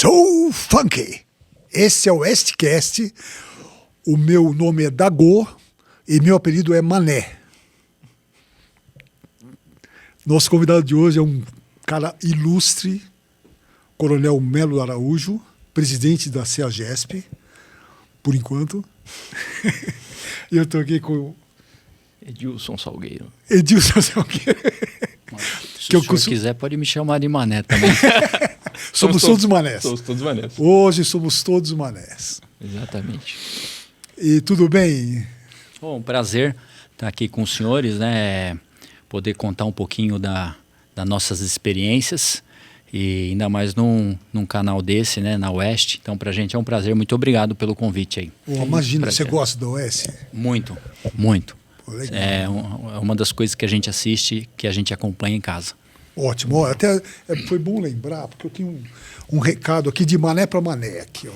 Sou Funky. Esse é o Westcast. O meu nome é Dagô e meu apelido é Mané. Nosso convidado de hoje é um cara ilustre, Coronel Melo Araújo, presidente da CEAGESP, por enquanto. E eu estou aqui com Edilson Salgueiro. Edilson Salgueiro. Se o senhor quiser, pode me chamar de Mané também. Somos todos manés. Somos todos manés. Hoje somos todos manés. Exatamente. E tudo bem? Bom, um prazer estar aqui com os senhores, né? Poder contar um pouquinho das nossas experiências e ainda mais num canal desse, né? Na Oeste. Então, pra gente é um prazer. Muito obrigado pelo convite aí. Imagina, você gosta da Oeste? Muito, muito. Pô, legal. É uma das coisas que a gente assiste, que a gente acompanha em casa. Ótimo. Ó, até foi bom lembrar, porque eu tenho um recado aqui de Mané para Mané. Aqui, ó.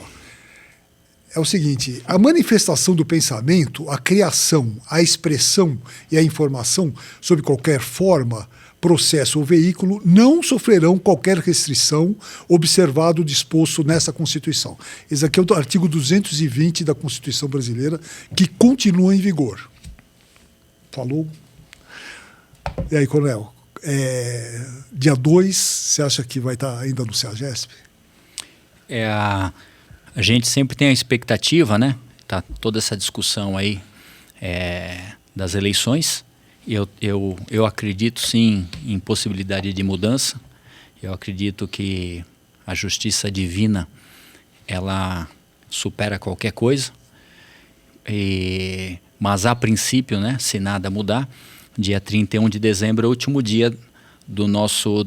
É o seguinte, a manifestação do pensamento, a criação, a expressão e a informação, sob qualquer forma, processo ou veículo, não sofrerão qualquer restrição observado o disposto nessa Constituição. Esse aqui é o artigo 220 da Constituição Brasileira, que continua em vigor. Falou? E aí, Coronel? Dia 2, você acha que vai estar ainda no CEAGESP? A gente sempre tem a expectativa, né? Tá toda essa discussão aí das eleições. Eu acredito sim em possibilidade de mudança. Eu acredito que a justiça divina ela supera qualquer coisa. Mas a princípio, né? Se nada mudar, dia 31 de dezembro é o último dia do nosso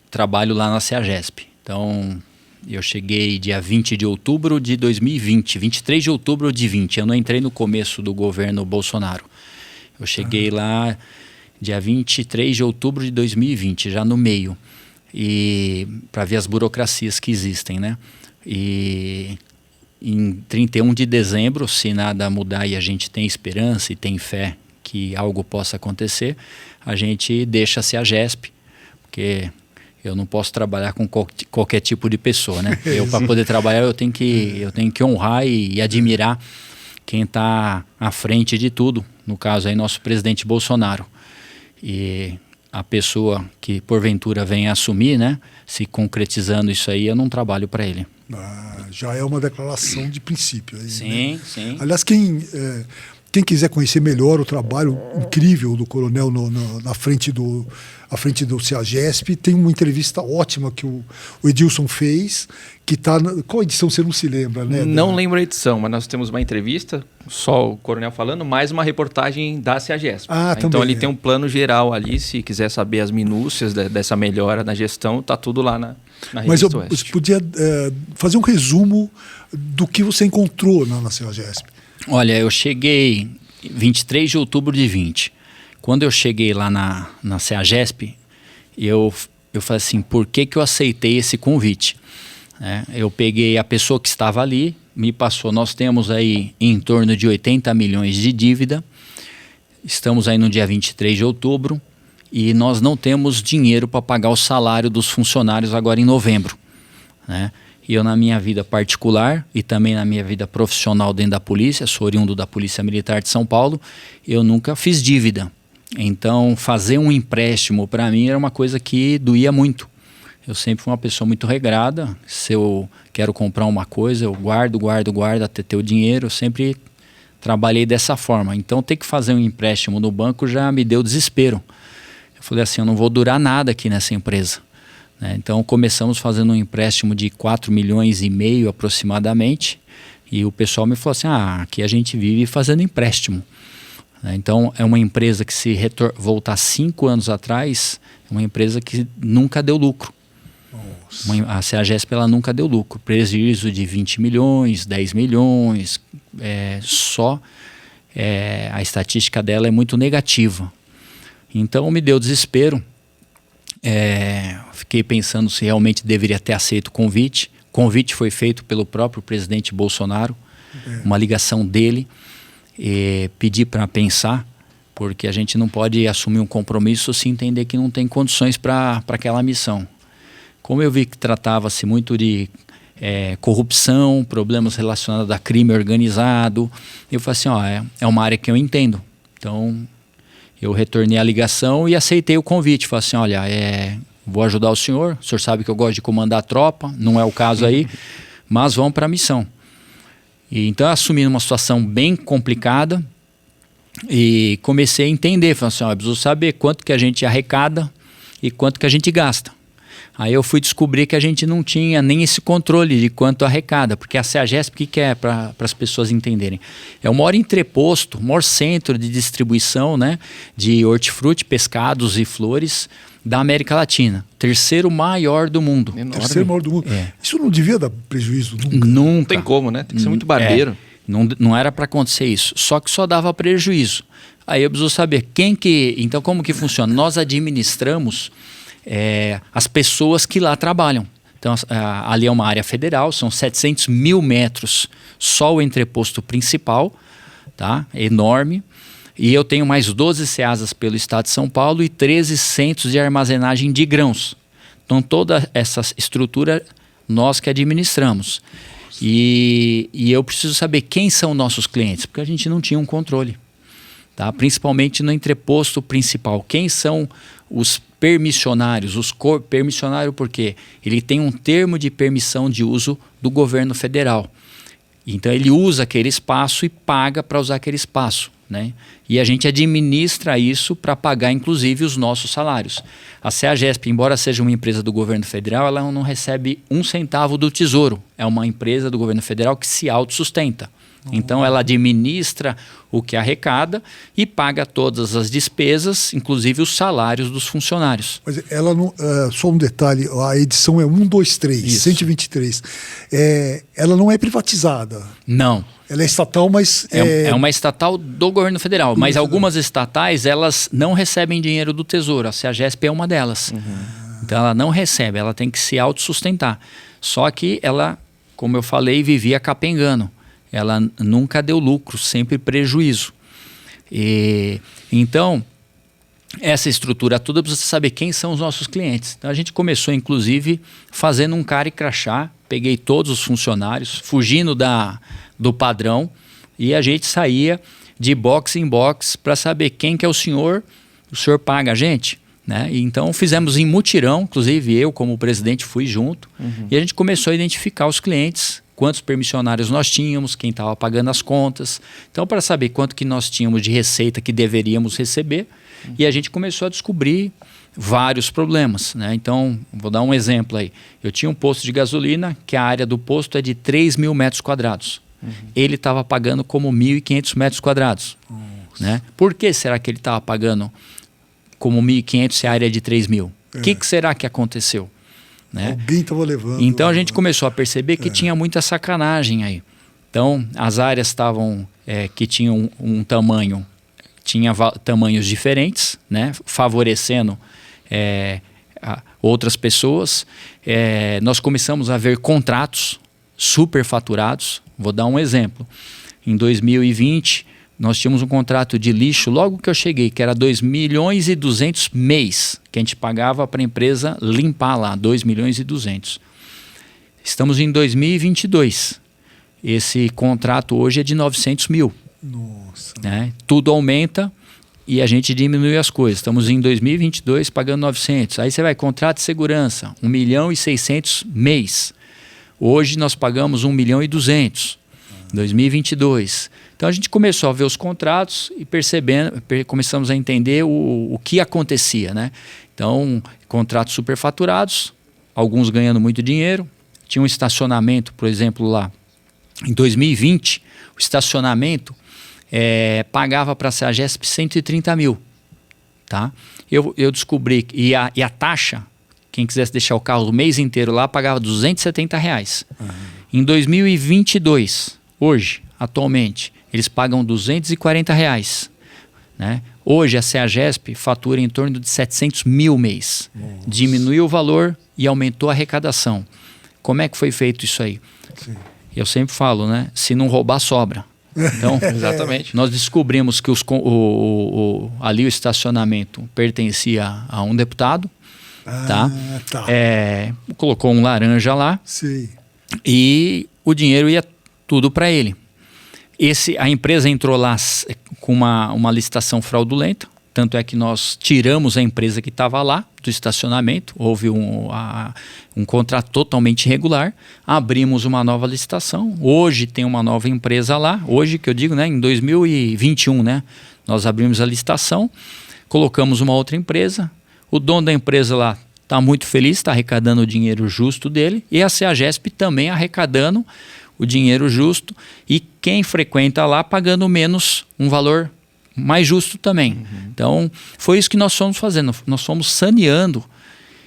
trabalho lá na CEAGESP. Então, eu cheguei dia 20 de outubro de 2020, 23 de outubro de 20. Eu não entrei no começo do governo Bolsonaro. Eu cheguei lá dia 23 de outubro de 2020, já no meio. E para ver as burocracias que existem, né? E em 31 de dezembro, se nada mudar e a gente tem esperança e tem fé que algo possa acontecer, a gente deixa a CEAGESP, porque eu não posso trabalhar com qualquer tipo de pessoa, né? Eu, para poder trabalhar, eu tenho que honrar e admirar quem está à frente de tudo. No caso aí, nosso presidente Bolsonaro. E a pessoa que porventura venha assumir, né? Se concretizando isso aí, eu não trabalho para ele. Já é uma declaração de princípio. Aí, sim, né? sim. Aliás, quem quiser conhecer melhor o trabalho incrível do Coronel à frente do CEAGESP, tem uma entrevista ótima que o Edilson fez, que está... Qual edição você não se lembra, né? Não lembro a edição, mas nós temos uma entrevista, só o Coronel falando, mais uma reportagem da CEAGESP. Também, então ele tem um plano geral ali, se quiser saber as minúcias dessa melhora na gestão, está tudo lá na Mas revista você Oeste. podia fazer um resumo do que você encontrou na CEAGESP. Olha, eu cheguei 23 de outubro de 20. Quando eu cheguei lá na CEAGESP, eu falei assim, por que eu aceitei esse convite? Eu peguei a pessoa que estava ali, me passou, nós temos aí em torno de 80 milhões de dívida, estamos aí no dia 23 de outubro e nós não temos dinheiro para pagar o salário dos funcionários agora em novembro, né? E eu, na minha vida particular e também na minha vida profissional dentro da polícia, sou oriundo da Polícia Militar de São Paulo, eu nunca fiz dívida. Então, fazer um empréstimo para mim era uma coisa que doía muito. Eu sempre fui uma pessoa muito regrada. Se eu quero comprar uma coisa, eu guardo até ter o dinheiro. Eu sempre trabalhei dessa forma. Então, ter que fazer um empréstimo no banco já me deu desespero. Eu falei assim, eu não vou durar nada aqui nessa empresa. Então começamos fazendo um empréstimo de 4,5 milhões aproximadamente e o pessoal me falou assim, aqui a gente vive fazendo empréstimo. Então é uma empresa que se voltar 5 anos atrás, é uma empresa que nunca deu lucro. A CEAGESP ela nunca deu lucro, prejuízo de 20 milhões, 10 milhões, a estatística dela é muito negativa. Então me deu desespero. Fiquei pensando se realmente deveria ter aceito o convite. O convite foi feito pelo próprio presidente Bolsonaro, uma ligação dele, pedi para pensar, porque a gente não pode assumir um compromisso se entender que não tem condições para aquela missão. Como eu vi que tratava-se muito de corrupção, problemas relacionados a crime organizado. Eu falei assim, é uma área que eu entendo. Então, eu retornei a ligação e aceitei o convite. Falei assim, olha, vou ajudar o senhor sabe que eu gosto de comandar a tropa, não é o caso aí, mas vamos para a missão. E então eu assumi uma situação bem complicada e comecei a entender, falei assim, eu preciso saber quanto que a gente arrecada e quanto que a gente gasta. Aí eu fui descobrir que a gente não tinha nem esse controle de quanto arrecada, porque a CEAGESP, o que é para as pessoas entenderem? É o maior entreposto, o maior centro de distribuição, né, de hortifruti, pescados e flores da América Latina. Terceiro maior do mundo. Enorme. Terceiro maior do mundo. Isso não devia dar prejuízo nunca. Não tem como, né? Tem que ser muito barbeiro. Não era para acontecer isso. Só que só dava prejuízo. Aí eu preciso saber então como que funciona? Nós administramos as pessoas que lá trabalham. Então, ali é uma área federal, são 700 mil metros só o entreposto principal, tá? Enorme. E eu tenho mais 12 ceasas pelo estado de São Paulo e 13 centros de armazenagem de grãos. Então, toda essa estrutura nós que administramos. E eu preciso saber quem são nossos clientes, porque a gente não tinha um controle. Tá? Principalmente no entreposto principal. Quem são os permissionários? Permissionário porque ele tem um termo de permissão de uso do governo federal. Então ele usa aquele espaço e paga para usar aquele espaço. Né? E a gente administra isso para pagar inclusive os nossos salários. A CEAGESP, embora seja uma empresa do governo federal, ela não recebe um centavo do Tesouro. É uma empresa do governo federal que se autossustenta. Então ela administra o que arrecada e paga todas as despesas, inclusive os salários dos funcionários. Mas ela não, só um detalhe, a edição é 123, isso. 123. Ela não é privatizada. Não. Ela é estatal, mas... É uma estatal do governo federal, mas algumas estatais elas não recebem dinheiro do Tesouro. A CEAGESP é uma delas. Então ela não recebe, ela tem que se autossustentar. Só que ela, como eu falei, vivia capengando. Ela nunca deu lucro, sempre prejuízo. Então, essa estrutura toda precisa saber quem são os nossos clientes. Então, a gente começou, inclusive, fazendo um cara e crachá. Peguei todos os funcionários, fugindo do padrão, e a gente saía de box em box para saber quem que é o senhor paga a gente. Né? Então, fizemos em mutirão, inclusive eu, como presidente, fui junto, e a gente começou a identificar os clientes, quantos permissionários nós tínhamos, quem estava pagando as contas. Então, para saber quanto que nós tínhamos de receita que deveríamos receber, e a gente começou a descobrir vários problemas. Né? Então, vou dar um exemplo aí. Eu tinha um posto de gasolina, que a área do posto é de 3 mil metros quadrados. Ele estava pagando como 1.500 metros quadrados. Né? Por que será que ele estava pagando como 1.500 se a área é de 3 mil? O que será que aconteceu? Né? Alguém estava levando. Então a gente começou a perceber que tinha muita sacanagem aí. Então as áreas estavam que tinham um tamanho, tamanhos diferentes, né? Favorecendo outras pessoas. Nós começamos a ver contratos superfaturados. Vou dar um exemplo. Em 2020 nós tínhamos um contrato de lixo logo que eu cheguei, que era 2.200.000 mês, que a gente pagava para a empresa limpar lá, 2.200.000. Estamos em 2022. Esse contrato hoje é de 900 mil. Nossa. Né? Tudo aumenta e a gente diminui as coisas. Estamos em 2022 pagando 900. Aí você vai, contrato de segurança, 1.600.000 mês. Hoje nós pagamos 1.200.000. 2022. Então a gente começou a ver os contratos e começamos a entender o que acontecia, né? Então, contratos superfaturados, alguns ganhando muito dinheiro. Tinha um estacionamento, por exemplo, lá em 2020, o estacionamento pagava para a CEAGESP 130 mil. Tá? Eu descobri, e a taxa, quem quisesse deixar o carro o mês inteiro lá, pagava R$270. Em 2022, hoje, atualmente, eles pagam R$240. Né? Hoje a CEAGESP fatura em torno de 700 mil mês. Nossa. Diminuiu o valor e aumentou a arrecadação. Como é que foi feito isso aí? Sim. Eu sempre falo, né? Se não roubar, sobra. Então, exatamente. Nós descobrimos que ali o estacionamento pertencia a um deputado. Tá? Colocou um laranja lá. Sim. e o dinheiro ia tudo para ele. A empresa entrou lá com uma licitação fraudulenta, tanto é que nós tiramos a empresa que estava lá do estacionamento, houve um contrato totalmente irregular, abrimos uma nova licitação, hoje tem uma nova empresa lá, hoje que eu digo, né, em 2021, né, nós abrimos a licitação, colocamos uma outra empresa, o dono da empresa lá está muito feliz, está arrecadando o dinheiro justo dele, e a CEAGESP também arrecadando o dinheiro justo, e quem frequenta lá pagando menos, um valor mais justo também. Então, foi isso que nós fomos fazendo, nós fomos saneando,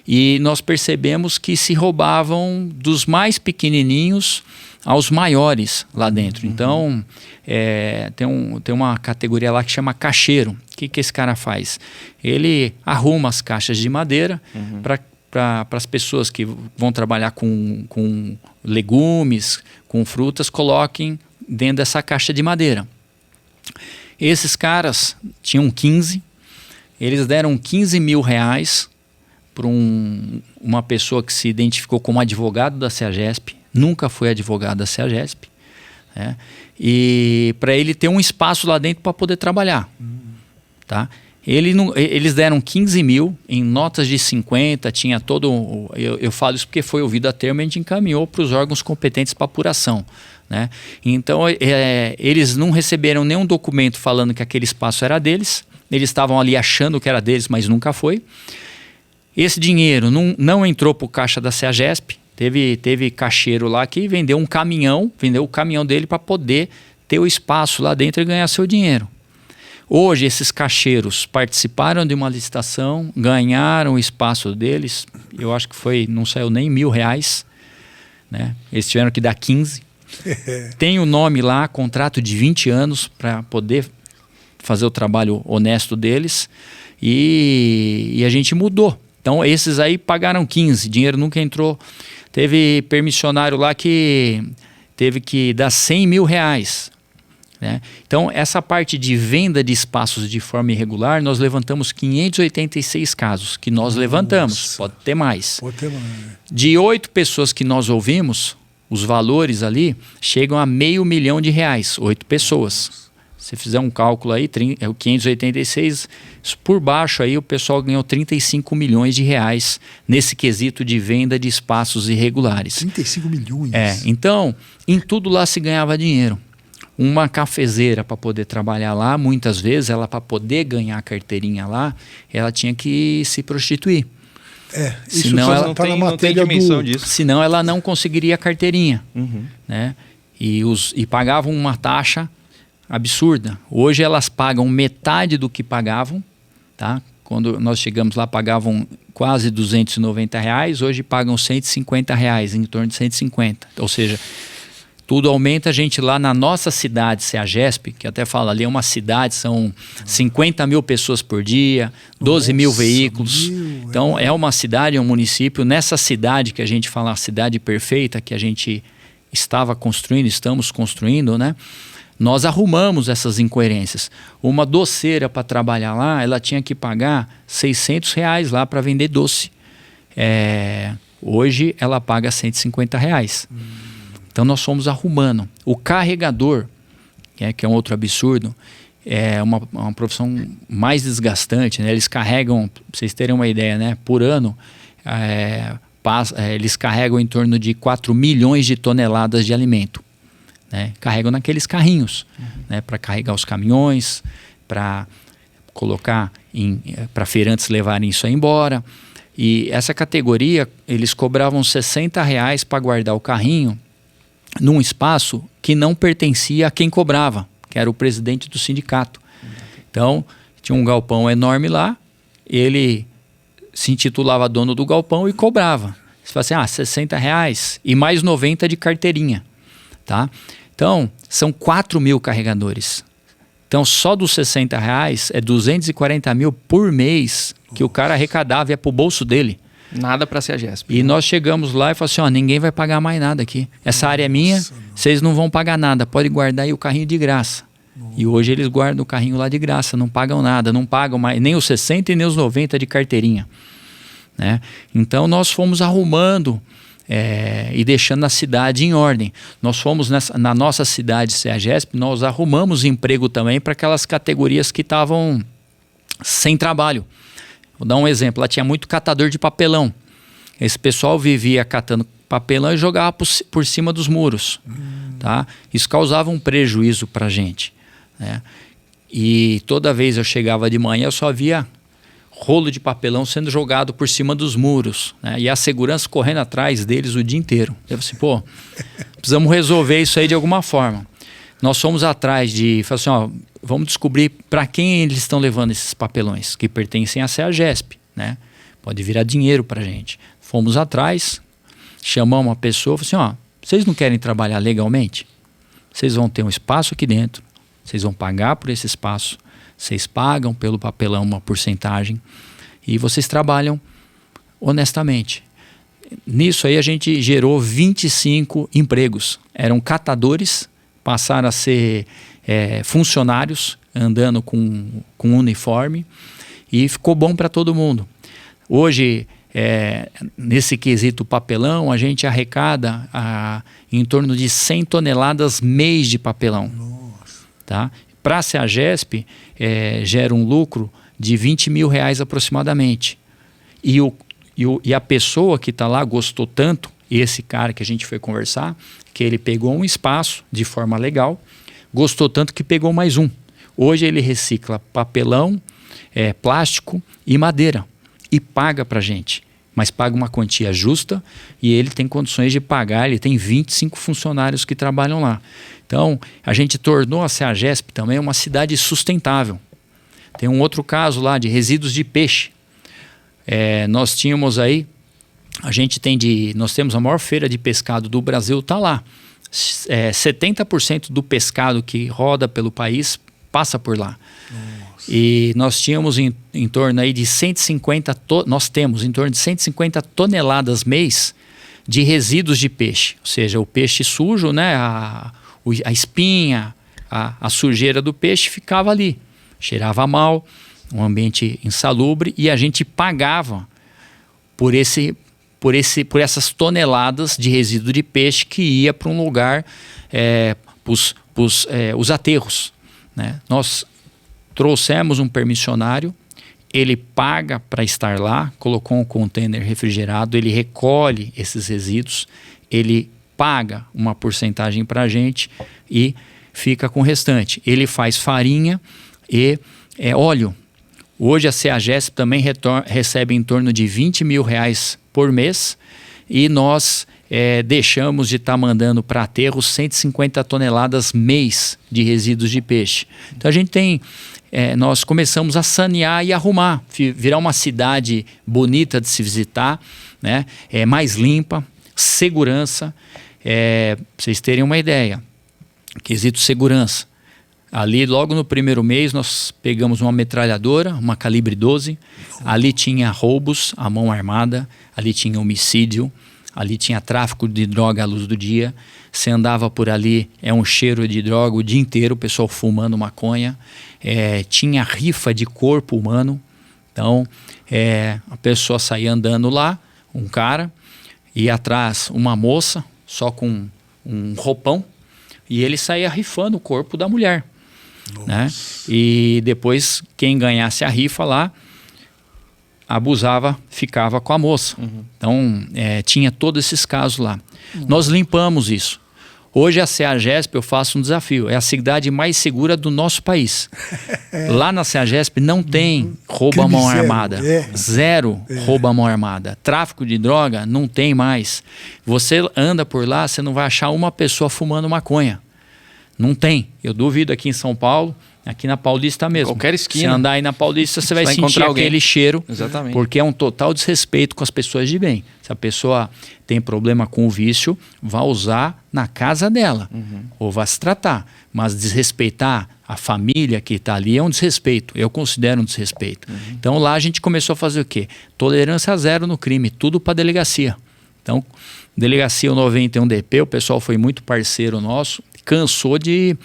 e nós percebemos que se roubavam dos mais pequenininhos aos maiores lá dentro. Então, tem uma categoria lá que chama caixeiro. O que esse cara faz? Ele arruma as caixas de madeira para as pessoas que vão trabalhar com legumes, com frutas, coloquem dentro dessa caixa de madeira. Esses caras tinham 15, eles deram 15 mil reais para uma pessoa que se identificou como advogado da CEAGESP, nunca foi advogado da CEAGESP, né? E para ele ter um espaço lá dentro para poder trabalhar. Tá? Eles deram 15 mil em notas de 50, tinha todo... Eu falo isso porque foi ouvido a termo e a gente encaminhou para os órgãos competentes para apuração. Né? Então, eles não receberam nenhum documento falando que aquele espaço era deles, eles estavam ali achando que era deles, mas nunca foi. Esse dinheiro não entrou para o caixa da CEAGESP, teve caixeiro lá que vendeu o caminhão dele para poder ter o espaço lá dentro e ganhar seu dinheiro. Hoje, esses caixeiros participaram de uma licitação, ganharam o espaço deles, eu acho que não saiu nem R$1.000, né? Eles tiveram que dar 15. Tem o nome lá, contrato de 20 anos para poder fazer o trabalho honesto deles, e a gente mudou. Então, esses aí pagaram 15, dinheiro nunca entrou. Teve permissionário lá que teve que dar R$100 mil. Né? Então, essa parte de venda de espaços de forma irregular, nós levantamos 586 casos, que nós levantamos, pode ter mais. De 8 pessoas que nós ouvimos, os valores ali chegam a R$500 mil, 8 pessoas. Se fizer um cálculo aí, 586, por baixo aí o pessoal ganhou R$35 milhões nesse quesito de venda de espaços irregulares. 35 milhões? Então, em tudo lá se ganhava dinheiro. Uma cafezeira para poder trabalhar lá, muitas vezes, ela para poder ganhar a carteirinha lá, ela tinha que se prostituir. Isso senão ela tá na matéria disso. Senão ela não conseguiria a carteirinha. Né? E pagavam uma taxa absurda. Hoje elas pagam metade do que pagavam. Tá? Quando nós chegamos lá, pagavam quase R$290, hoje pagam R$150, em torno de 150. Ou seja, tudo aumenta. A gente lá na nossa cidade, CEAGESP, que até fala ali é uma cidade, são 50 mil pessoas por dia, 12 mil veículos. Então é uma cidade, é um município. Nessa cidade que a gente fala, a cidade perfeita, que a gente estamos construindo, né? Nós arrumamos essas incoerências. Uma doceira para trabalhar lá, ela tinha que pagar R$600 lá para vender doce. Hoje ela paga R$150. Então nós fomos arrumando. O carregador, que é um outro absurdo, é uma profissão mais desgastante, né? Eles carregam, para vocês terem uma ideia, né? Por ano, eles carregam em torno de 4 milhões de toneladas de alimento. Né? Carregam naqueles carrinhos, né? Para carregar os caminhões, para colocar para feirantes levarem isso aí embora. E essa categoria, eles cobravam R$60 para guardar o carrinho num espaço que não pertencia a quem cobrava, que era o presidente do sindicato. Então, tinha um galpão enorme lá, ele se intitulava dono do galpão e cobrava. Você fala assim, R$60 e mais 90 de carteirinha. Tá? Então, são 4 mil carregadores. Então, só dos R$60 é 240 mil por mês que o cara arrecadava e ia para o bolso dele. Nada para a CEAGESP. E nós chegamos lá e falamos assim, ninguém vai pagar mais nada aqui. Essa área é minha, vocês não vão pagar nada, pode guardar aí o carrinho de graça. E hoje eles guardam o carrinho lá de graça, não pagam nada, não pagam mais nem os 60 e nem os 90 de carteirinha. Né? Então nós fomos arrumando e deixando a cidade em ordem. Nós fomos na nossa cidade, CEAGESP, nós arrumamos emprego também para aquelas categorias que estavam sem trabalho. Vou dar um exemplo, lá tinha muito catador de papelão. Esse pessoal vivia catando papelão e jogava por cima dos muros. Tá? Isso causava um prejuízo para a gente, né? E toda vez eu chegava de manhã, eu só via rolo de papelão sendo jogado por cima dos muros, né? E a segurança correndo atrás deles o dia inteiro. Eu falei assim, pô, precisamos resolver isso aí de alguma forma. Nós fomos atrás de, falei assim, ó, vamos descobrir para quem eles estão levando esses papelões, que pertencem à CEAGESP, né? Pode virar dinheiro para a gente. Fomos atrás, chamamos uma pessoa, falei assim, ó, vocês não querem trabalhar legalmente? Vocês vão ter um espaço aqui dentro, vocês vão pagar por esse espaço, vocês pagam pelo papelão uma porcentagem e vocês trabalham honestamente. Nisso aí a gente gerou 25 empregos. Eram catadores, passaram a ser funcionários, andando com uniforme, e ficou bom para todo mundo. Hoje, nesse quesito papelão, a gente arrecada em torno de 100 toneladas mês de papelão. Nossa. Tá? Para a CEAGESP, gera um lucro de R$20 mil aproximadamente. E a pessoa que está lá gostou tanto, esse cara que a gente foi conversar, que ele pegou um espaço de forma legal, gostou tanto que pegou mais um. Hoje ele recicla papelão, plástico e madeira e paga para a gente. Mas paga uma quantia justa e ele tem condições de pagar, ele tem 25 funcionários que trabalham lá. Então, a gente tornou a CEAGESP também uma cidade sustentável. Tem um outro caso lá de resíduos de peixe. Nós tínhamos aí, nós temos a maior feira de pescado do Brasil, está lá. 70% do pescado que roda pelo país passa por lá. Nossa. E nós tínhamos em torno aí de 150, nós temos em torno de 150 toneladas mês de resíduos de peixe. Ou seja, o peixe sujo, né, a espinha, a sujeira do peixe ficava ali. Cheirava mal, um ambiente insalubre, e a gente pagava por essas toneladas de resíduo de peixe que ia para um lugar, os aterros, né? Nós trouxemos um permissionário, ele paga para estar lá, colocou um container refrigerado, ele recolhe esses resíduos, ele paga uma porcentagem para a gente e fica com o restante. Ele faz farinha e óleo. Hoje a CEAGESP também recebe em torno de R$20 mil por mês e nós deixamos de estar mandando para aterros 150 toneladas mês de resíduos de peixe. Então a gente tem, nós começamos a sanear e arrumar, virar uma cidade bonita de se visitar, né? Mais limpa, segurança. Pra vocês terem uma ideia, quesito segurança. Ali, logo no primeiro mês, nós pegamos uma metralhadora, uma calibre 12. Ali tinha roubos à mão armada, ali tinha homicídio, ali tinha tráfico de droga à luz do dia. Você andava por ali, um cheiro de droga o dia inteiro, o pessoal fumando maconha. Tinha rifa de corpo humano. Então, a pessoa saía andando lá, um cara, e atrás uma moça, só com um roupão, e ele saía rifando o corpo da mulher. Né? E depois quem ganhasse a rifa lá abusava, ficava com a moça. Então tinha todos esses casos lá. Nós limpamos isso. Hoje a CEAGESP, eu faço um desafio, é a cidade mais segura do nosso país. Lá na CEAGESP não tem roubo à mão armada. Zero roubo à mão armada. Tráfico de droga não tem mais. Você anda por lá, você não vai achar uma pessoa fumando maconha. Não tem. Eu duvido aqui em São Paulo, aqui na Paulista mesmo. Qualquer esquina. Se andar aí na Paulista, você vai sentir aquele cheiro. Exatamente. Porque é um total desrespeito com as pessoas de bem. Se a pessoa tem problema com o vício, vai usar na casa dela. Ou vai se tratar. Mas desrespeitar a família que está ali é um desrespeito. Eu considero um desrespeito. Então lá a gente começou a fazer o quê? Tolerância zero no crime. Tudo para delegacia. Então, delegacia 91DP, o pessoal foi muito parceiro nosso. Cansou de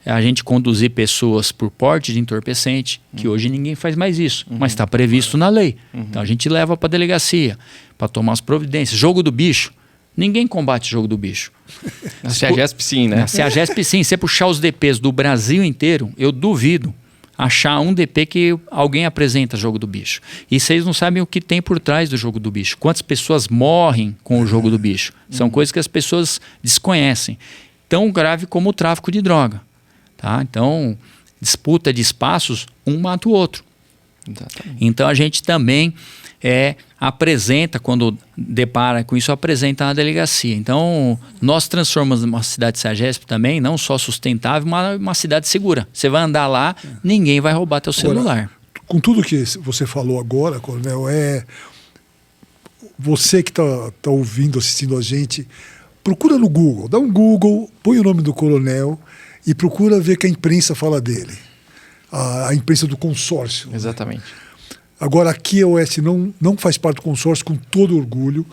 a gente conduzir pessoas por porte de entorpecente, que hoje ninguém faz mais isso, mas está previsto na lei. Então a gente leva para a delegacia, para tomar as providências. Jogo do bicho, Ninguém combate jogo do bicho. Na CEAGESP sim, né? Na CEAGESP sim. Se você puxar os DPs do Brasil inteiro, eu duvido achar um DP que alguém apresenta jogo do bicho. E vocês não sabem o que tem por trás do jogo do bicho. Quantas pessoas morrem com o jogo do bicho. São coisas que as pessoas desconhecem. Tão grave como o tráfico de droga. Tá? Então, disputa de espaços, um mata o outro. Exatamente. Então a gente também apresenta, quando depara com isso, apresenta na delegacia. Então nós transformamos uma cidade de CEAGESP também, não só sustentável, mas uma cidade segura. Você vai andar lá, ninguém vai roubar teu celular. Com tudo que você falou agora, Coronel, você que está ouvindo, assistindo a gente, procura no Google, dá um Google, põe o nome do Coronel e procura ver que a imprensa fala dele. A imprensa do consórcio. Exatamente. Né? Agora, aqui a Oeste não faz parte do consórcio, com todo orgulho.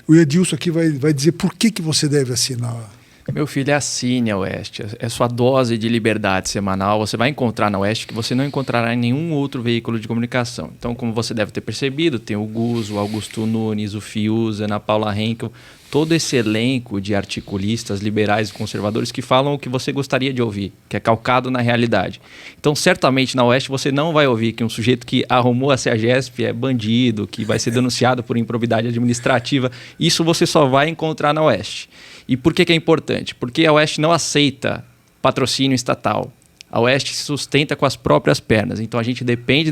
O Edilson aqui vai dizer por que você deve assinar. Meu filho, assine a Oeste. É sua dose de liberdade semanal. Você vai encontrar na Oeste que você não encontrará em nenhum outro veículo de comunicação. Então, como você deve ter percebido, tem o Gus, o Augusto Nunes, o Fiuza, Ana Paula Henkel, todo esse elenco de articulistas, liberais e conservadores que falam o que você gostaria de ouvir, que é calcado na realidade. Então, certamente, na Oeste, você não vai ouvir que um sujeito que arrumou a CEAGESP é bandido, que vai ser denunciado por improbidade administrativa. Isso você só vai encontrar na Oeste. E por que é importante? Porque a Oeste não aceita patrocínio estatal. A Oeste se sustenta com as próprias pernas. Então, a gente depende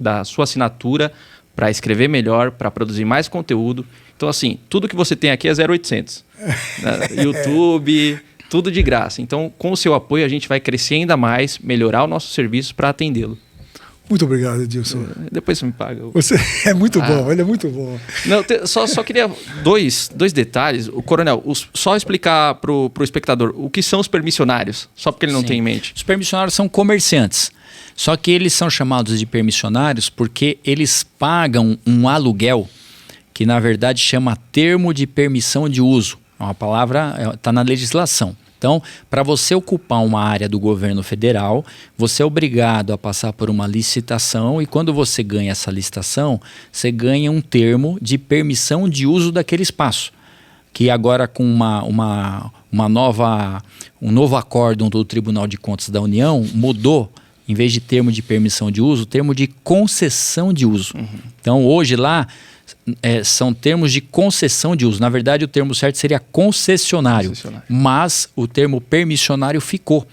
da sua assinatura para escrever melhor, para produzir mais conteúdo. Então, assim, tudo que você tem aqui é 0800. Né? YouTube, tudo de graça. Então, com o seu apoio, a gente vai crescer ainda mais, melhorar o nosso serviço para atendê-lo. Muito obrigado, Edilson. Depois você me paga. Você é muito bom, ele é muito bom. Não, só queria dois detalhes. O Coronel, só explicar para o espectador o que são os permissionários, só porque ele não tem em mente. Os permissionários são comerciantes. Só que eles são chamados de permissionários porque eles pagam um aluguel que na verdade chama termo de permissão de uso. É uma palavra, está na legislação. Então, para você ocupar uma área do governo federal, você é obrigado a passar por uma licitação e quando você ganha essa licitação, você ganha um termo de permissão de uso daquele espaço. Que agora com um novo acórdão do Tribunal de Contas da União, mudou, em vez de termo de permissão de uso, termo de concessão de uso. Uhum. Então, hoje lá, são termos de concessão de uso. Na verdade, o termo certo seria concessionário. Mas o termo permissionário ficou.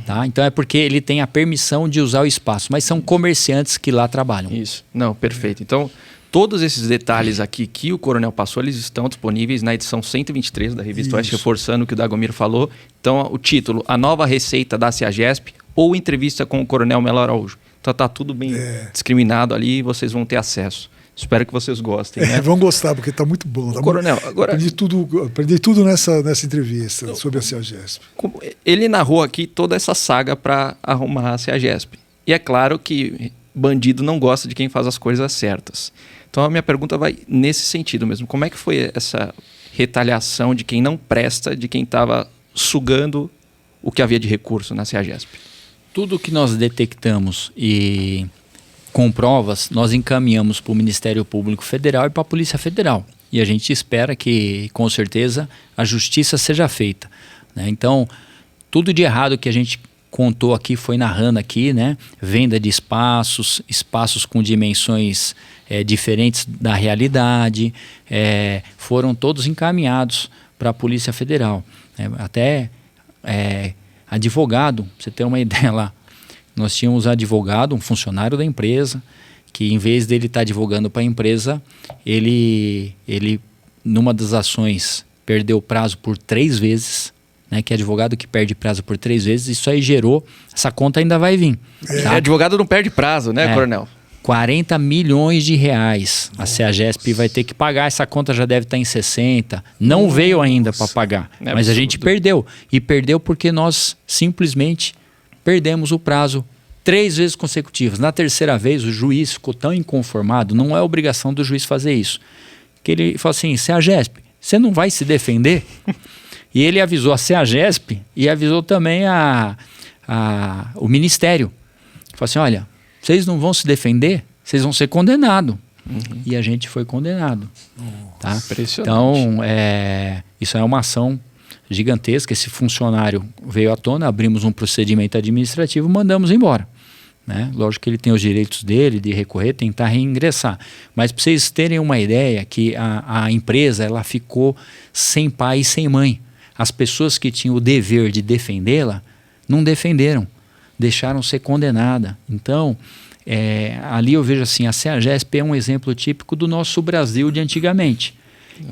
Tá? Então é porque ele tem a permissão de usar o espaço. Mas são comerciantes que lá trabalham. Isso. Não, perfeito. Então, todos esses detalhes aqui que o Coronel passou, eles estão disponíveis na edição 123 da Revista Oeste, reforçando o que o Dagomir falou. Então, o título, A Nova Receita da CEAGESP ou Entrevista com o Coronel Melo Araújo. Então, está tudo bem discriminado ali e vocês vão ter acesso. Espero que vocês gostem. Né? Vão gostar, porque está muito bom. Tá Coronel, agora... Aprendi tudo nessa entrevista sobre a CEAGESP. Ele narrou aqui toda essa saga para arrumar a CEAGESP. E é claro que bandido não gosta de quem faz as coisas certas. Então a minha pergunta vai nesse sentido mesmo. Como é que foi essa retaliação de quem não presta, de quem estava sugando o que havia de recurso na CEAGESP? Tudo que nós detectamos e com provas, nós encaminhamos para o Ministério Público Federal e para a Polícia Federal. E a gente espera que, com certeza, a justiça seja feita. Né? Então, tudo de errado que a gente contou aqui, foi narrando aqui, né? Venda de espaços com dimensões diferentes da realidade, foram todos encaminhados para a Polícia Federal. Até advogado, pra você ter uma ideia lá, nós tínhamos advogado, um funcionário da empresa, que em vez dele estar advogando para a empresa, ele, numa das ações, perdeu o prazo por 3 vezes, né? Que é advogado que perde prazo por 3 vezes, isso aí gerou, essa conta ainda vai vir. Tá? Advogado não perde prazo, né, Coronel? 40 milhões de reais a CEAGESP vai ter que pagar, essa conta já deve estar em 60, não veio ainda para pagar, mas a gente perdeu, e perdeu porque nós simplesmente perdemos o prazo 3 vezes consecutivas. Na terceira vez, o juiz ficou tão inconformado, não é obrigação do juiz fazer isso, que ele falou assim, CEAGESP, você não vai se defender? E ele avisou a CEAGESP e avisou também o Ministério. Falou assim, olha, vocês não vão se defender, vocês vão ser condenados. e a gente foi condenado. Tá? Impressionante. Então, isso é uma ação gigantesca. Esse funcionário veio à tona, abrimos um procedimento administrativo, mandamos embora. Né? Lógico que ele tem os direitos dele de recorrer, tentar reingressar. Mas para vocês terem uma ideia, que a empresa ela ficou sem pai e sem mãe. As pessoas que tinham o dever de defendê-la não defenderam, deixaram ser condenada. Então, ali eu vejo assim, a CEAGESP é um exemplo típico do nosso Brasil de antigamente,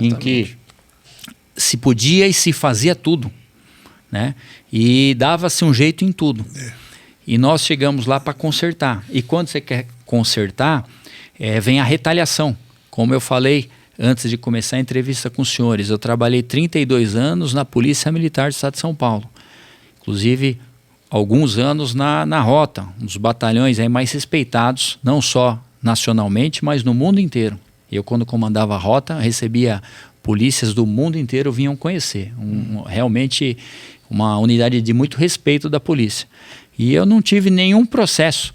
em que se podia e se fazia tudo, né? E dava-se um jeito em tudo. E nós chegamos lá para consertar. E quando você quer consertar, vem a retaliação. Como eu falei antes de começar a entrevista com os senhores, eu trabalhei 32 anos na Polícia Militar do Estado de São Paulo. Inclusive, alguns anos na Rota, um dos batalhões mais respeitados, não só nacionalmente, mas no mundo inteiro. Eu, quando comandava a Rota, recebia polícias do mundo inteiro vinham conhecer. Realmente uma unidade de muito respeito da polícia. E eu não tive nenhum processo,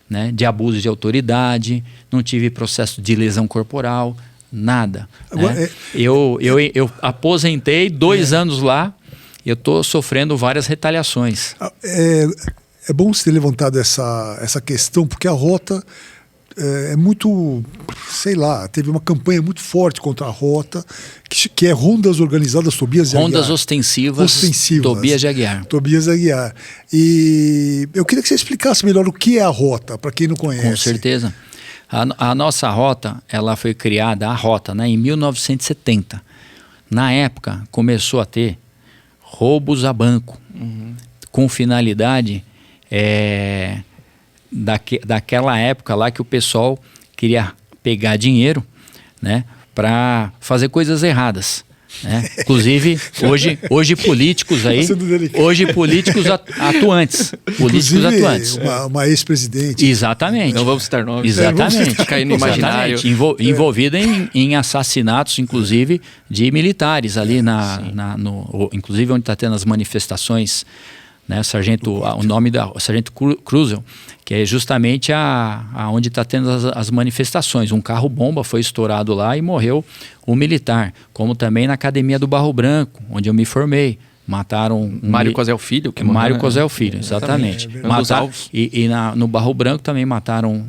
né, de abuso de autoridade, não tive processo de lesão corporal, nada. Agora, né? Eu aposentei 2 anos lá, eu estou sofrendo várias retaliações. É bom você ter levantado essa questão, porque a Rota é muito, sei lá, teve uma campanha muito forte contra a Rota, que é rondas organizadas Tobias de Aguiar. Rondas ostensivas Tobias de Aguiar. Tobias de Aguiar. E eu queria que você explicasse melhor o que é a Rota, para quem não conhece. Com certeza. A nossa Rota, ela foi criada, a Rota, né, em 1970. Na época, começou a ter roubos a banco, com finalidade daquela época lá que o pessoal queria pegar dinheiro, né, para fazer coisas erradas. Né? Inclusive, hoje políticos aí, atuantes. Políticos atuantes. Uma ex-presidente. Exatamente. Não vamos citar nomes. Exatamente. Cair no imaginário. Envolvida em assassinatos, inclusive, de militares ali inclusive onde está tendo as manifestações, né, o nome da Sargento Cruzel, que é justamente onde está tendo as manifestações. Um carro-bomba foi estourado lá e morreu um militar. Como também na Academia do Barro Branco, onde eu me formei. Mataram Mário Cosel Filho. Mário Cosel Filho, exatamente. No Barro Branco também mataram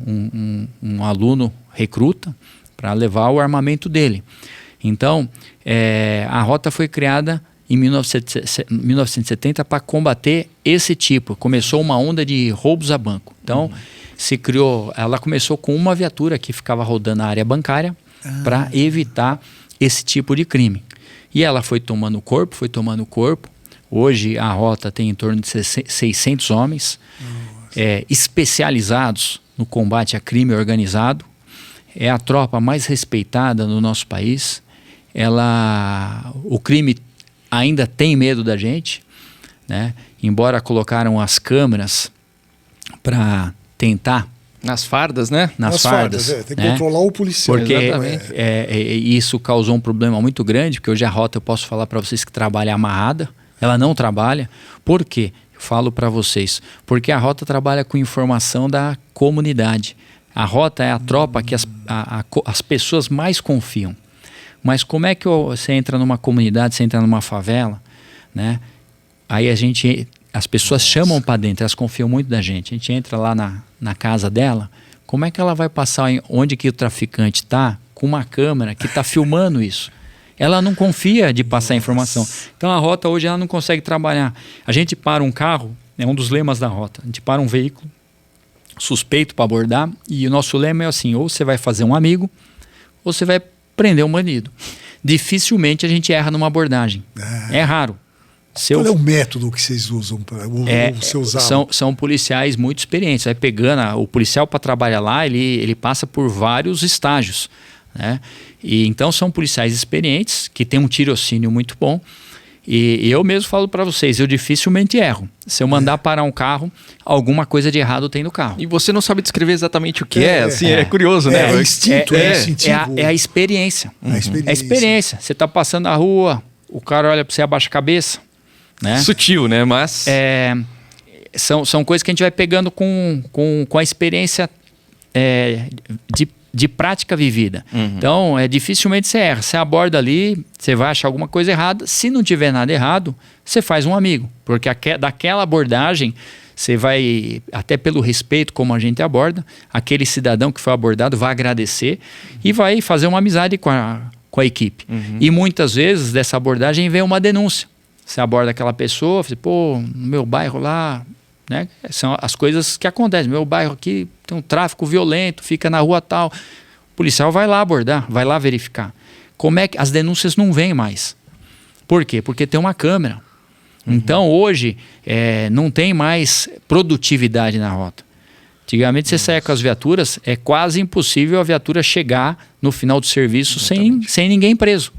um aluno recruta para levar o armamento dele. Então, a Rota foi criada em 1970 para combater esse tipo. Começou uma onda de roubos a banco. Então, ela começou com uma viatura que ficava rodando na área bancária para evitar esse tipo de crime. E ela foi tomando corpo. Hoje a Rota tem em torno de 600 homens especializados no combate a crime organizado. É a tropa mais respeitada no nosso país. O crime ainda tem medo da gente, né? Embora colocaram as câmeras para tentar... Nas fardas, né? Nas fardas. Tem que controlar o policial. Porque isso causou um problema muito grande, porque hoje a Rota, eu posso falar para vocês que trabalha amarrada, ela não trabalha. Por quê? Eu falo para vocês. Porque a Rota trabalha com informação da comunidade. A Rota é a tropa que as pessoas mais confiam. Mas como é que você entra numa comunidade, você entra numa favela, né? Aí as pessoas chamam para dentro, elas confiam muito da gente. A gente entra lá na casa dela, como é que ela vai passar onde que o traficante está com uma câmera que está filmando isso? Ela não confia de passar informação. Então a Rota hoje ela não consegue trabalhar. A gente para um carro, é um dos lemas da Rota, a gente para um veículo suspeito para abordar e o nosso lema é assim, ou você vai fazer um amigo, ou você vai prender um bandido. Dificilmente a gente erra numa abordagem. É raro. Qual é o método que vocês usam? São policiais muito experientes. Vai pegando, o policial para trabalhar lá, ele passa por vários estágios. Né? E então são policiais experientes, que têm um tirocínio muito bom. E eu mesmo falo para vocês, eu dificilmente erro. Se eu mandar parar um carro, alguma coisa de errado tem no carro. E você não sabe descrever exatamente o que é, assim, é curioso, né? É instinto, é a experiência. É a experiência. Você está passando na rua, o cara olha para você, abaixa a cabeça. Né? Sutil, né? Mas... São coisas que a gente vai pegando com a experiência de de prática vivida. Então, dificilmente você erra. Você aborda ali, você vai achar alguma coisa errada. Se não tiver nada errado, você faz um amigo. Porque daquela abordagem, você vai, até pelo respeito como a gente aborda, aquele cidadão que foi abordado vai agradecer e vai fazer uma amizade com a equipe. E muitas vezes, dessa abordagem, vem uma denúncia. Você aborda aquela pessoa, fala, pô, no meu bairro lá, né? São as coisas que acontecem. Meu bairro aqui tem um tráfico violento, fica na rua tal. O policial vai lá abordar, vai lá verificar. Como é que as denúncias não vêm mais? Por quê? Porque tem uma câmera. Então, hoje, não tem mais produtividade na rota. Antigamente, você saia com as viaturas, é quase impossível a viatura chegar no final do serviço sem ninguém preso.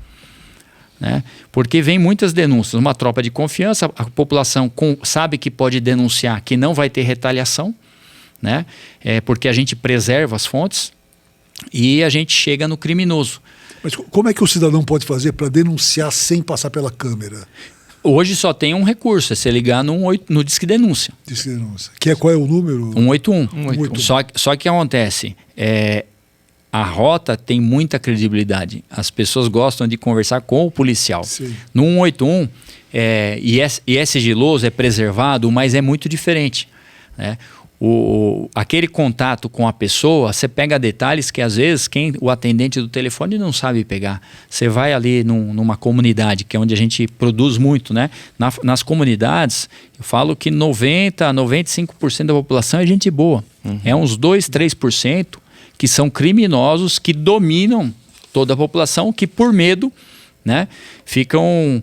Né? Porque vem muitas denúncias. Uma tropa de confiança, a população sabe que pode denunciar, que não vai ter retaliação, né? Porque a gente preserva as fontes e a gente chega no criminoso. Mas como é que o cidadão pode fazer para denunciar sem passar pela câmera? Hoje só tem um recurso, é você ligar no Disque Denúncia. Disque Denúncia. Qual é o número? 181. 181. Só que acontece, a rota tem muita credibilidade. As pessoas gostam de conversar com o policial. Sim. No 181, e é sigiloso, é preservado, mas é muito diferente. Né? Aquele contato com a pessoa, você pega detalhes que às vezes o atendente do telefone não sabe pegar. Você vai ali numa comunidade, que é onde a gente produz muito, né? Nas comunidades, eu falo que 95% da população é gente boa. É uns 2-3% que são criminosos, que dominam toda a população, que por medo, né, ficam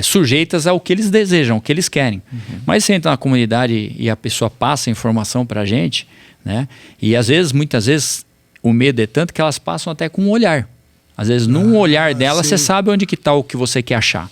sujeitas ao que eles desejam, ao que eles querem. Mas você entra na comunidade e a pessoa passa a informação para a gente, né, e muitas vezes, o medo é tanto que elas passam até com um olhar. Às vezes, num olhar dela, você sabe onde que está o que você quer achar.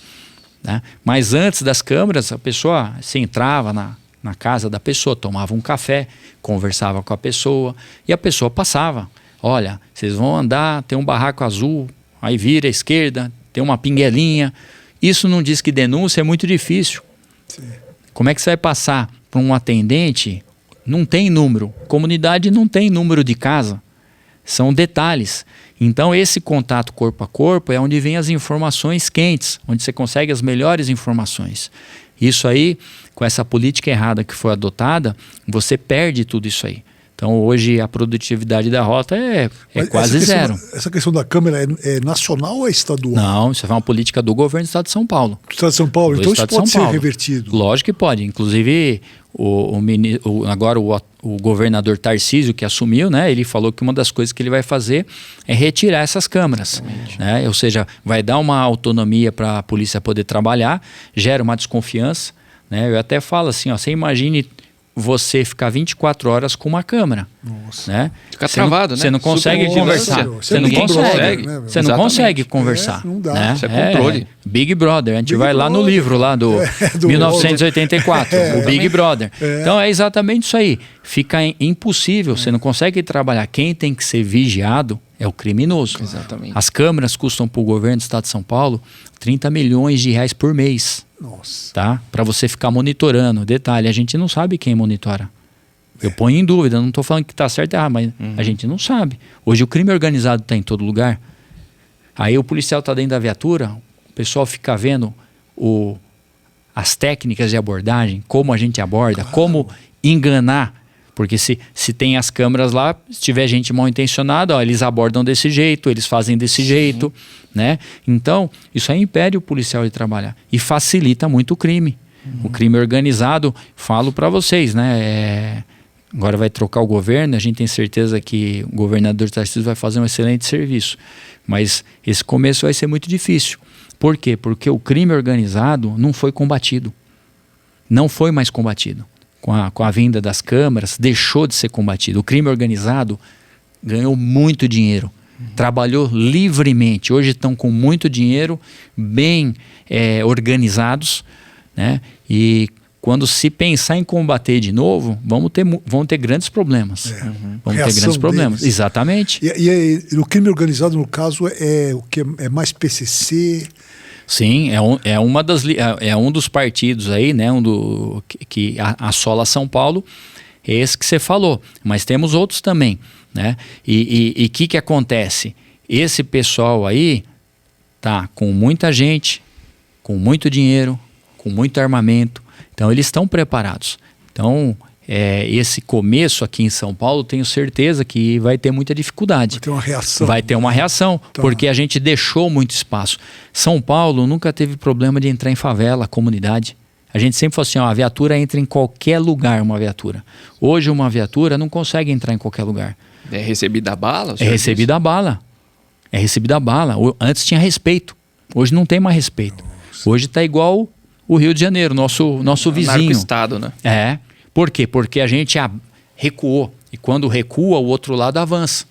Né? Mas antes das câmeras, a pessoa se entrava na casa da pessoa, tomava um café, conversava com a pessoa e a pessoa passava. Olha, vocês vão andar, tem um barraco azul, aí vira à esquerda, tem uma pinguelinha. Isso não diz que denúncia, é muito difícil. Sim. Como é que você vai passar para um atendente? Não tem número. Comunidade não tem número de casa. São detalhes. Então, esse contato corpo a corpo é onde vem as informações quentes, onde você consegue as melhores informações. Isso aí, com essa política errada que foi adotada, você perde tudo isso aí. Então, hoje, a produtividade da rota é quase zero. Essa questão da câmera é nacional ou é estadual? Não, isso é uma política do governo do Estado de São Paulo. Do Estado de São Paulo? Então isso pode ser revertido? Lógico que pode. Inclusive, agora o governador Tarcísio, que assumiu, né, ele falou que uma das coisas que ele vai fazer é retirar essas câmeras. Né? Ou seja, vai dar uma autonomia para a polícia poder trabalhar, gera uma desconfiança. Né? Eu até falo assim, você imagine você ficar 24 horas com uma câmera. Nossa. Né? Fica travado, né? Você não consegue conversar. Você não consegue. Você não consegue conversar. Não dá. Né? Isso é controle. Big Brother. A gente vai lá no livro lá do 1984, o Big Brother. Então é exatamente isso aí. Fica impossível, você não consegue trabalhar. Quem tem que ser vigiado é o criminoso. Exatamente. As câmeras custam para o governo do Estado de São Paulo 30 milhões de reais por mês. Nossa. Tá? Para você ficar monitorando. Detalhe, a gente não sabe quem monitora. Eu ponho em dúvida, não estou falando que está certo ou errado, mas a gente não sabe. Hoje o crime organizado está em todo lugar. Aí o policial está dentro da viatura, o pessoal fica vendo as técnicas de abordagem, como a gente aborda, como enganar. Porque se tem as câmeras lá, se tiver gente mal intencionada, eles abordam desse jeito, eles fazem desse jeito, né? Então, isso aí impede o policial de trabalhar e facilita muito o crime. O crime organizado, falo para vocês, né? Agora vai trocar o governo, a gente tem certeza que o governador Tarcísio vai fazer um excelente serviço. Mas esse começo vai ser muito difícil. Por quê? Porque o crime organizado não foi combatido. Não foi mais combatido. Com a vinda das câmaras, deixou de ser combatido. O crime organizado ganhou muito dinheiro, trabalhou livremente. Hoje estão com muito dinheiro, bem organizados, né? E quando se pensar em combater de novo, vão ter grandes problems. Vão ter grandes problemas. Deles. Exatamente. E o crime organizado, no caso, o que é mais PCC... Sim, é um dos partidos aí, né, que assola São Paulo, é esse que você falou, mas temos outros também, né? E que acontece? Esse pessoal aí tá com muita gente, com muito dinheiro, com muito armamento, então eles estão preparados. Então, esse começo aqui em São Paulo, tenho certeza que vai ter muita dificuldade. Vai ter uma reação. Vai ter uma reação, porque a gente deixou muito espaço. São Paulo nunca teve problema de entrar em favela, comunidade. A gente sempre falou assim, ó, a viatura entra em qualquer lugar, uma viatura. Hoje uma viatura não consegue entrar em qualquer lugar. É recebida a bala? É recebida a bala. É recebida a bala. Antes tinha respeito. Hoje não tem mais respeito. Nossa. Hoje está igual o Rio de Janeiro, nosso vizinho. Narco-estado, né? Por quê? Porque a gente recuou. E quando recua, o outro lado avança.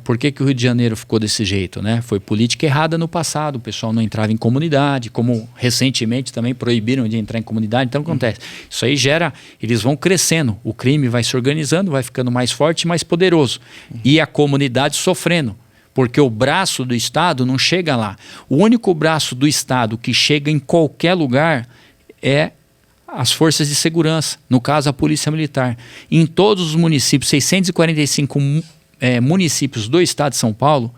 Por que o Rio de Janeiro ficou desse jeito? Foi política errada no passado. O pessoal não entrava em comunidade, como recentemente também proibiram de entrar em comunidade. Então, o que acontece? Isso aí eles vão crescendo. O crime vai se organizando, vai ficando mais forte e mais poderoso. E a comunidade sofrendo. Porque o braço do Estado não chega lá. O único braço do Estado que chega em qualquer lugar é as forças de segurança, no caso a Polícia Militar. Em todos os municípios, 645 municípios do estado de São Paulo,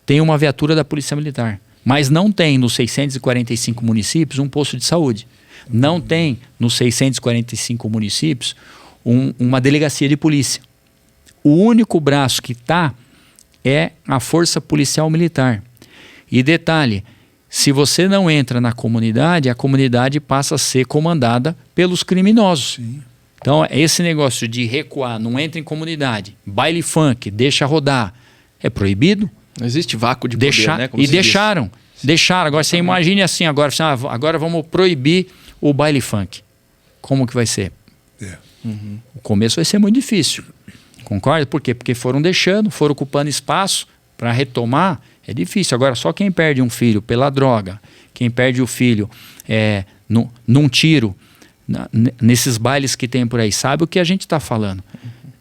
tem uma viatura da Polícia Militar. Mas não tem nos 645 municípios um posto de saúde. Não tem nos 645 municípios uma delegacia de polícia. O único braço que está é a Força Policial Militar. E detalhe, se você não entra na comunidade, a comunidade passa a ser comandada pelos criminosos. Sim. Então, esse negócio de recuar, não entra em comunidade, baile funk, deixa rodar, é proibido. Não existe vácuo de poder, né? Como e deixaram. Agora, você imagine assim, agora vamos proibir o baile funk. Como que vai ser? O começo vai ser muito difícil. Concorda? Por quê? Porque foram deixando, foram ocupando espaço para retomar. É difícil. Agora, só quem perde um filho pela droga, quem perde o filho num tiro, nesses bailes que tem por aí, sabe o que a gente está falando.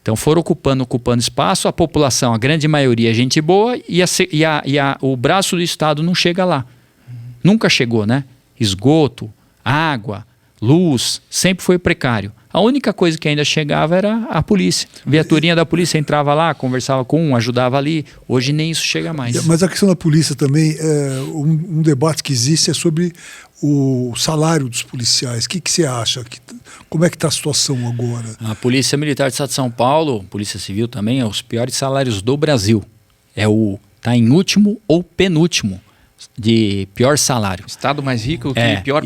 Então foram ocupando espaço, a população, a grande maioria é gente boa e o braço do Estado não chega lá. Nunca chegou, né? Esgoto, água, luz, sempre foi precário. A única coisa que ainda chegava era a polícia. A viaturinha da polícia entrava lá, conversava com um, ajudava ali. Hoje nem isso chega mais. Mas a questão da polícia também, um debate que existe é sobre o salário dos policiais. O que você acha? Como é que está a situação agora? A Polícia Militar do Estado de São Paulo, Polícia Civil também, é os piores salários do Brasil. Está em último ou penúltimo de pior salário. Estado mais rico que pior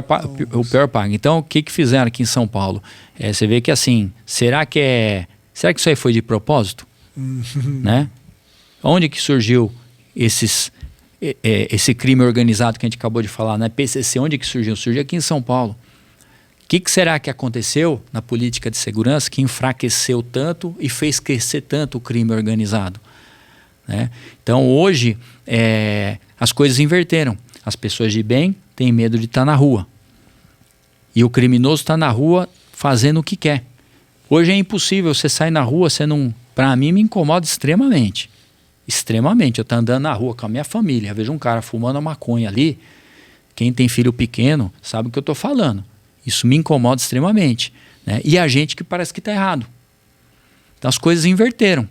paga. O pior paga. Então, o que fizeram aqui em São Paulo? Você vê que assim, será que isso aí foi de propósito? Né? Onde que surgiu esse crime organizado que a gente acabou de falar, né? PCC, onde que surgiu? Surgiu aqui em São Paulo. O que será que aconteceu na política de segurança que enfraqueceu tanto e fez crescer tanto o crime organizado? Né? Então hoje as coisas inverteram. As pessoas de bem têm medo de estar na rua. E o criminoso está na rua fazendo o que quer. Hoje é impossível, você sair na rua, para mim me incomoda extremamente. Extremamente. Eu estou andando na rua com a minha família, eu vejo um cara fumando a maconha ali. Quem tem filho pequeno sabe o que eu estou falando. Isso me incomoda extremamente. Né? E a gente que parece que está errado. Então as coisas inverteram.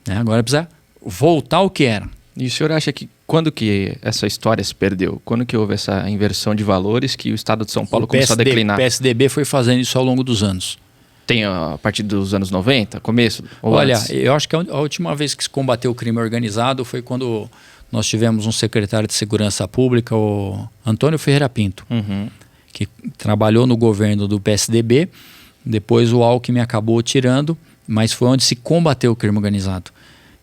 Né? Agora precisa voltar ao que era. E o senhor acha que quando que essa história se perdeu? Quando que houve essa inversão de valores que o Estado de São Paulo começou a declinar? O PSDB foi fazendo isso ao longo dos anos. Tem a partir dos anos 90, começo? Olha, antes? Eu acho que a última vez que se combateu o crime organizado foi quando nós tivemos um secretário de Segurança Pública, o Antônio Ferreira Pinto, que trabalhou no governo do PSDB, depois o Alckmin acabou tirando, mas foi onde se combateu o crime organizado.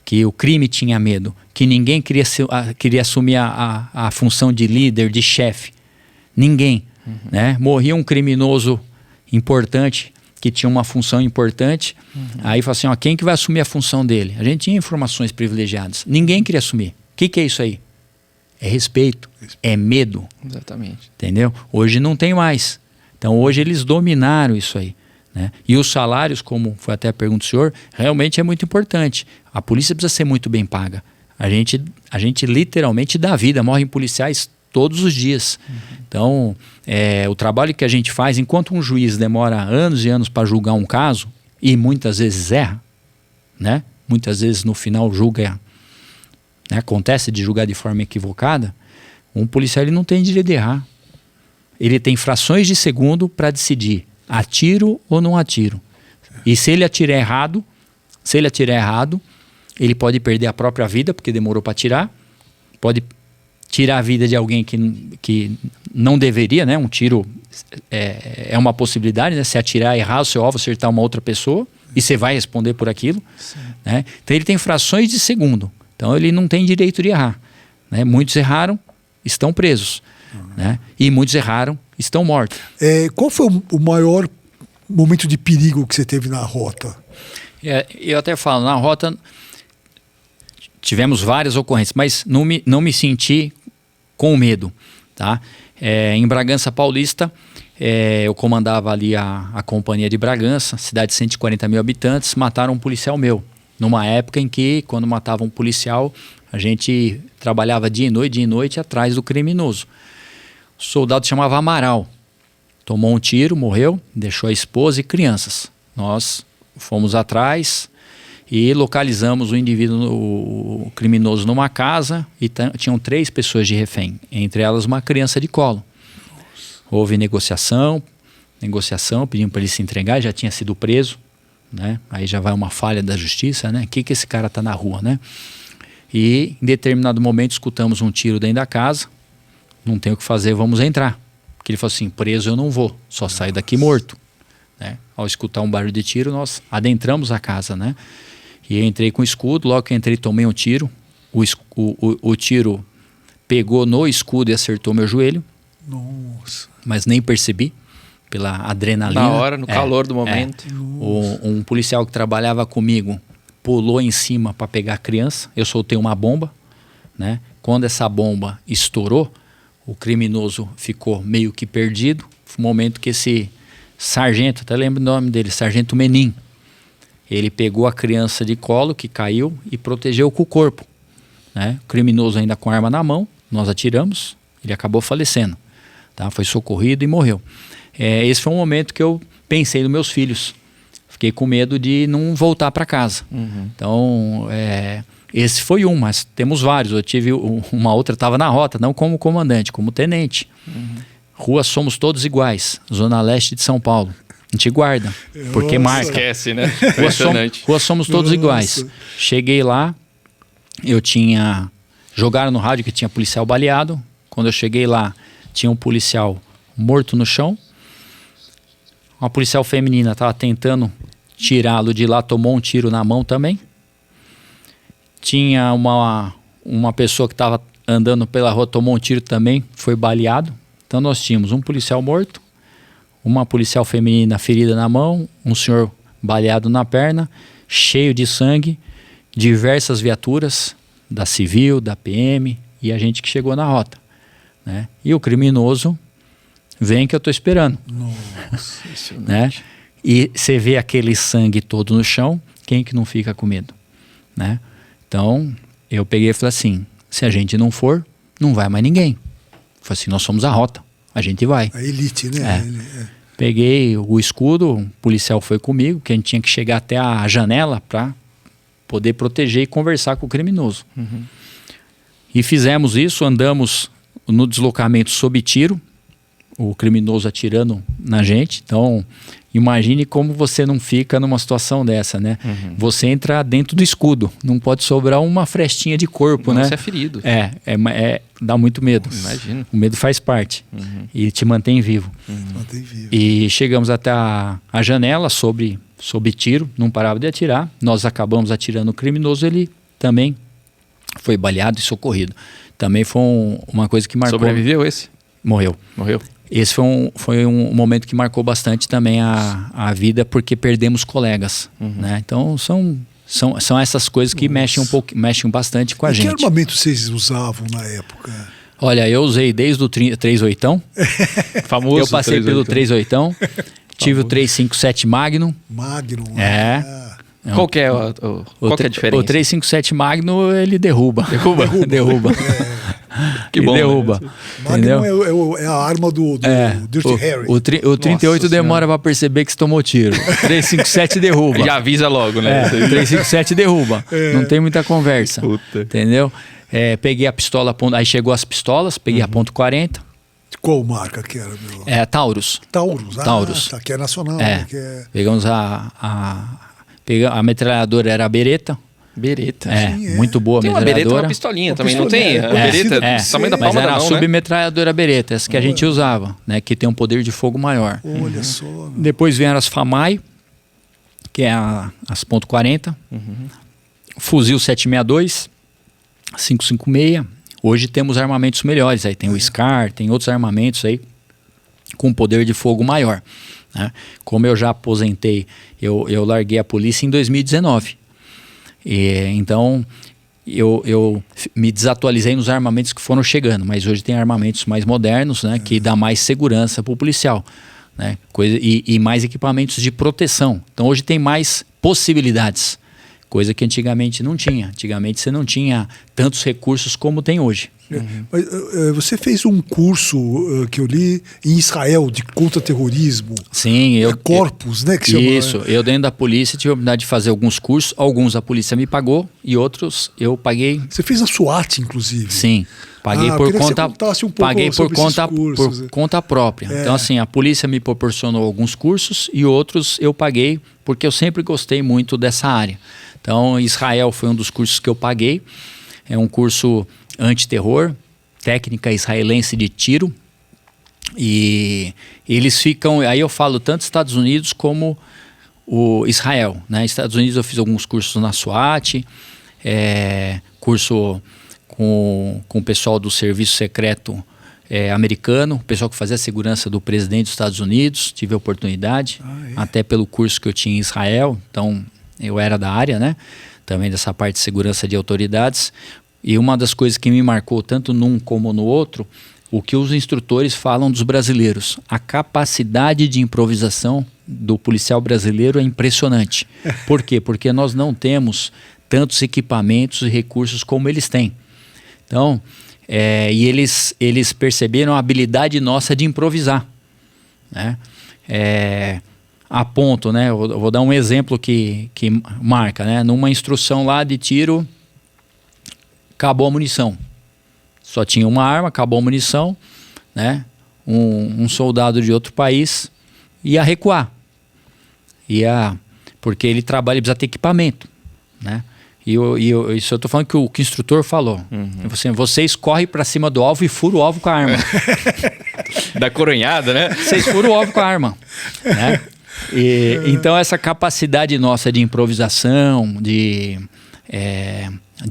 Que o crime tinha medo, que ninguém queria assumir a função de líder, de chefe. Ninguém. Né? Morria um criminoso importante, que tinha uma função importante, aí fala assim, quem que vai assumir a função dele? A gente tinha informações privilegiadas. Ninguém queria assumir. O que é isso aí? É respeito, é medo. Exatamente. Entendeu? Hoje não tem mais. Então hoje eles dominaram isso aí. Né? E os salários, como foi até a pergunta do senhor, realmente é muito importante. A polícia precisa ser muito bem paga. A gente literalmente dá vida, morrem policiais todos os dias. Então, o trabalho que a gente faz, enquanto um juiz demora anos e anos para julgar um caso, e muitas vezes erra, né? Muitas vezes no final julga, né? Acontece de julgar de forma equivocada, um policial ele não tem direito de errar. Ele tem frações de segundo para decidir, atiro ou não atiro. E se ele atirar errado, ele pode perder a própria vida, porque demorou para atirar, pode tirar a vida de alguém que não deveria, né? Um tiro é uma possibilidade, né? Se atirar errar o seu alvo, acertar uma outra pessoa, e você vai responder por aquilo, né? Então ele tem frações de segundo, então ele não tem direito de errar, né? Muitos erraram, estão presos, né? E muitos erraram, estão mortos. Qual foi o maior momento de perigo que você teve na rota? Eu até falo, na rota tivemos várias ocorrências, mas não me senti com medo, tá? Em Bragança Paulista, eu comandava ali a companhia de Bragança, cidade de 140 mil habitantes, mataram um policial meu. Numa época em que, quando matava um policial, a gente trabalhava dia e noite atrás do criminoso. O soldado chamava Amaral, tomou um tiro, morreu, deixou a esposa e crianças. Nós fomos atrás e localizamos o indivíduo, o criminoso, numa casa e tinham 3 pessoas de refém, entre elas uma criança de colo. Houve negociação, pediam para ele se entregar, já tinha sido preso, né? Aí já vai uma falha da justiça, né? Que esse cara tá na rua, né? E em determinado momento escutamos um tiro dentro da casa, não tem o que fazer, vamos entrar. Porque ele falou assim, preso eu não vou, só saio daqui morto, né? Ao escutar um barulho de tiro, nós adentramos a casa, né? E eu entrei com o escudo, logo que entrei tomei um tiro, o tiro pegou no escudo e acertou meu joelho. Nossa. Mas nem percebi, pela adrenalina. Na hora, no calor do momento. Um policial que trabalhava comigo pulou em cima para pegar a criança, eu soltei uma bomba, né? Quando essa bomba estourou, o criminoso ficou meio que perdido. Foi um momento que esse sargento, até lembro o nome dele, Sargento Menin, ele pegou a criança de colo que caiu e protegeu com o corpo, né? O criminoso ainda com a arma na mão, nós atiramos, ele acabou falecendo, tá? Foi socorrido e morreu. Esse foi um momento que eu pensei nos meus filhos, fiquei com medo de não voltar para casa. Então, esse foi mas temos vários. Eu tive uma outra, estava na rota, não como comandante, como tenente. Rua Somos Todos Iguais, Zona Leste de São Paulo. A gente guarda, porque marca. Esquece, né? Rua Somos Todos Iguais. Cheguei lá, jogaram no rádio que tinha policial baleado. Quando eu cheguei lá, tinha um policial morto no chão. Uma policial feminina estava tentando tirá-lo de lá, tomou um tiro na mão também. Tinha uma pessoa que estava andando pela rua, tomou um tiro também, foi baleado. Então nós tínhamos um policial morto, uma policial feminina ferida na mão, um senhor baleado na perna, cheio de sangue, diversas viaturas da Civil, da PM e a gente que chegou na rota, né? E o criminoso vem que eu estou esperando. Nossa, isso, né? E você vê aquele sangue todo no chão, quem que não fica com medo, né? Então eu peguei e falei assim, se a gente não for, não vai mais ninguém. Falei assim, nós somos a rota, a gente vai. A elite, né? Peguei o escudo, o policial foi comigo, que a gente tinha que chegar até a janela para poder proteger e conversar com o criminoso. E fizemos isso, andamos no deslocamento sob tiro, o criminoso atirando na gente. Então, imagine como você não fica numa situação dessa, né? Você entra dentro do escudo, não pode sobrar uma frestinha de corpo, né? Você é ferido. Dá muito medo. Imagino. O medo faz parte e te mantém vivo. Mantém vivo. E chegamos até a janela sob tiro, não parava de atirar. Nós acabamos atirando o criminoso, ele também foi baleado e socorrido. Também foi uma coisa que marcou. Sobreviveu esse? Morreu. Esse foi um momento que marcou bastante também a vida, porque perdemos colegas, né? Então são essas coisas que mexem bastante com a gente. Que armamento vocês usavam na época? Olha, eu usei desde o 38ão. Famoso. Eu passei pelo 38ão. Tive o 357 Magnum. Magnum. Qual que é qual que é a diferença? O 357 Magnum, ele derruba. Derruba. Que e bom, derruba. né? Entendeu? Magnum é a arma do Dirty Harry. O 38 Nossa demora para perceber que você tomou tiro. 357 derruba. Já avisa logo, né? 357 derruba. Não tem muita conversa. Puta. Entendeu? Peguei a pistola, aí chegou as pistolas, peguei a ponto .40. Qual marca que era, meu? Taurus. Taurus. Taurus. Tá, que é nacional. Né? Que é... Pegamos a metralhadora era a Beretta. Beretta. Sim, Muito boa a Tem uma metralhadora. Beretta, uma pistolinha também, não tem? pistolinha, A Beretta, tamanho da Mas palma era da a mão, né? submetralhadora Beretta, essa que a gente usava, né? Que tem um poder de fogo maior. Olha só. Meu. Depois vieram as FAMAI, que é as ponto .40. Fuzil 762, 556. Hoje temos armamentos melhores. Aí tem o SCAR, tem outros armamentos aí com poder de fogo maior. Né? Como eu já aposentei, eu larguei a polícia em 2019. Então eu me desatualizei nos armamentos que foram chegando, mas hoje tem armamentos mais modernos, né, que dá mais segurança para o policial, né, e mais equipamentos de proteção. Então hoje tem mais possibilidades, coisa que antigamente não tinha. Antigamente você não tinha tantos recursos como tem hoje. Mas, você fez um curso que eu li em Israel de contra-terrorismo. Sim, Corpus, né? Que isso, chama, eu dentro da polícia tive a oportunidade de fazer alguns cursos, alguns a polícia me pagou e outros eu paguei. Você fez a SWAT, inclusive. Sim, paguei por conta, paguei por conta própria. Então assim, a polícia me proporcionou alguns cursos e outros eu paguei porque eu sempre gostei muito dessa área. Então Israel foi um dos cursos que eu paguei. É um curso antiterror, técnica israelense de tiro, e eles ficam, aí eu falo tanto Estados Unidos como o Israel, né? Estados Unidos eu fiz alguns cursos na SWAT, curso com o pessoal do serviço secreto americano, o pessoal que fazia a segurança do presidente dos Estados Unidos, tive a oportunidade, até pelo curso que eu tinha em Israel, então eu era da área, né? Também dessa parte de segurança de autoridades. E uma das coisas que me marcou tanto num como no outro, o que os instrutores falam dos brasileiros. A capacidade de improvisação do policial brasileiro é impressionante. Por quê? Porque nós não temos tantos equipamentos e recursos como eles têm. Então, e eles perceberam a habilidade nossa de improvisar, né? A ponto, né? Eu vou dar um exemplo que marca, né? Numa instrução lá de tiro, acabou a munição. Só tinha uma arma, acabou a munição, né? Um soldado de outro país ia recuar. Porque ele precisa ter equipamento, né? Isso eu estou falando que o instrutor falou. Vocês correm para cima do alvo e furam o alvo com a arma. Da coronhada, né? Vocês furam o alvo com a arma, né? Então essa capacidade nossa de improvisação, de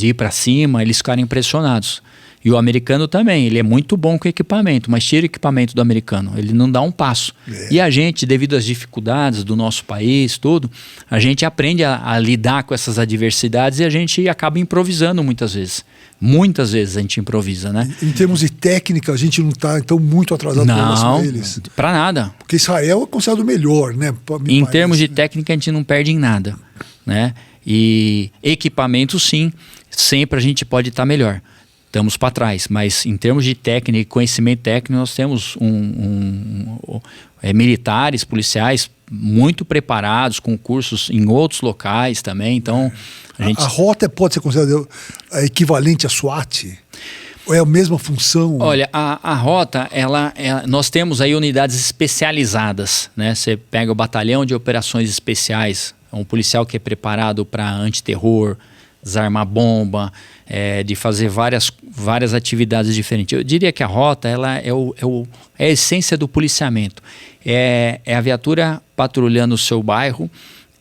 ir para cima, eles ficaram impressionados. E o americano também, ele é muito bom com equipamento, mas tira o equipamento do americano, ele não dá um passo. E a gente, devido às dificuldades do nosso país, tudo, a gente aprende a lidar com essas adversidades e a gente acaba improvisando muitas vezes. Muitas vezes a gente improvisa, né? Em termos de técnica, a gente não está então muito atrasado com relação a eles. Não, para nada. Porque Israel é considerado o melhor, né? Em termos de técnica, a gente não perde em nada, né? E equipamento, sim, sempre a gente pode estar melhor. Estamos para trás, mas em termos de técnica e conhecimento técnico, nós temos militares, policiais muito preparados, com cursos em outros locais também. Então, a rota pode ser considerada equivalente à SWAT? Ou é a mesma função? Olha, a rota, nós temos aí unidades especializadas, né? Você pega o batalhão de operações especiais, um policial que é preparado para antiterror, desarmar bomba, de fazer várias atividades diferentes. Eu diria que a rota é a essência do policiamento. É a viatura patrulhando o seu bairro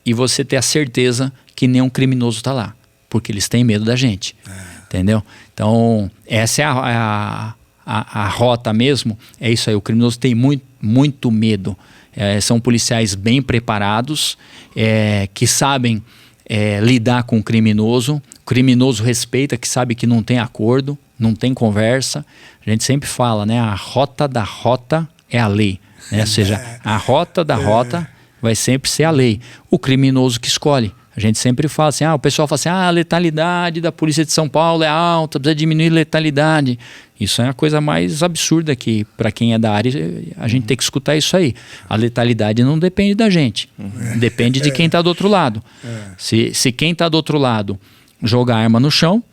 e você ter a certeza que nenhum criminoso está lá, porque eles têm medo da gente. Entendeu? Então, essa é a rota mesmo. É isso aí, o criminoso tem muito medo. São policiais bem preparados, que sabem lidar com o criminoso respeita, que sabe que não tem acordo, não tem conversa. A gente sempre fala, né? A rota da rota é a lei, né? Ou seja, a rota da rota vai sempre ser a lei. O criminoso que escolhe. A gente sempre fala assim, o pessoal fala assim, a letalidade da Polícia de São Paulo é alta, precisa diminuir a letalidade. Isso é a coisa mais absurda que, para quem é da área, a gente tem que escutar isso aí. A letalidade não depende da gente, depende de quem está do outro lado. Se quem está do outro lado jogar a arma no chão,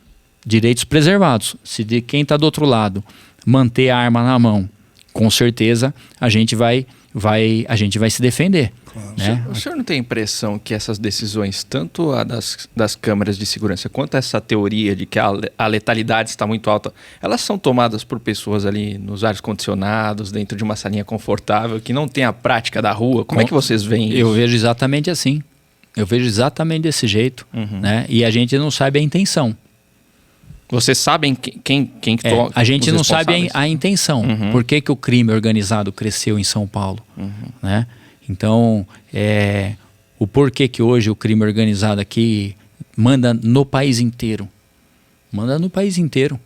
direitos preservados. Se de quem está do outro lado manter a arma na mão, com certeza a gente vai se defender. Claro. Né? O senhor não tem a impressão que essas decisões, tanto a das câmeras de segurança quanto essa teoria de que a letalidade está muito alta, elas são tomadas por pessoas ali nos ar-condicionados, dentro de uma salinha confortável, que não tem a prática da rua? Como é que vocês veem isso? Eu vejo exatamente assim. Eu vejo exatamente desse jeito. Né? E a gente não sabe a intenção. Vocês sabem quem toca? A gente não sabe a intenção. Por que o crime organizado cresceu em São Paulo? Né? Então, o porquê que hoje o crime organizado aqui manda no país inteiro? Manda no país inteiro.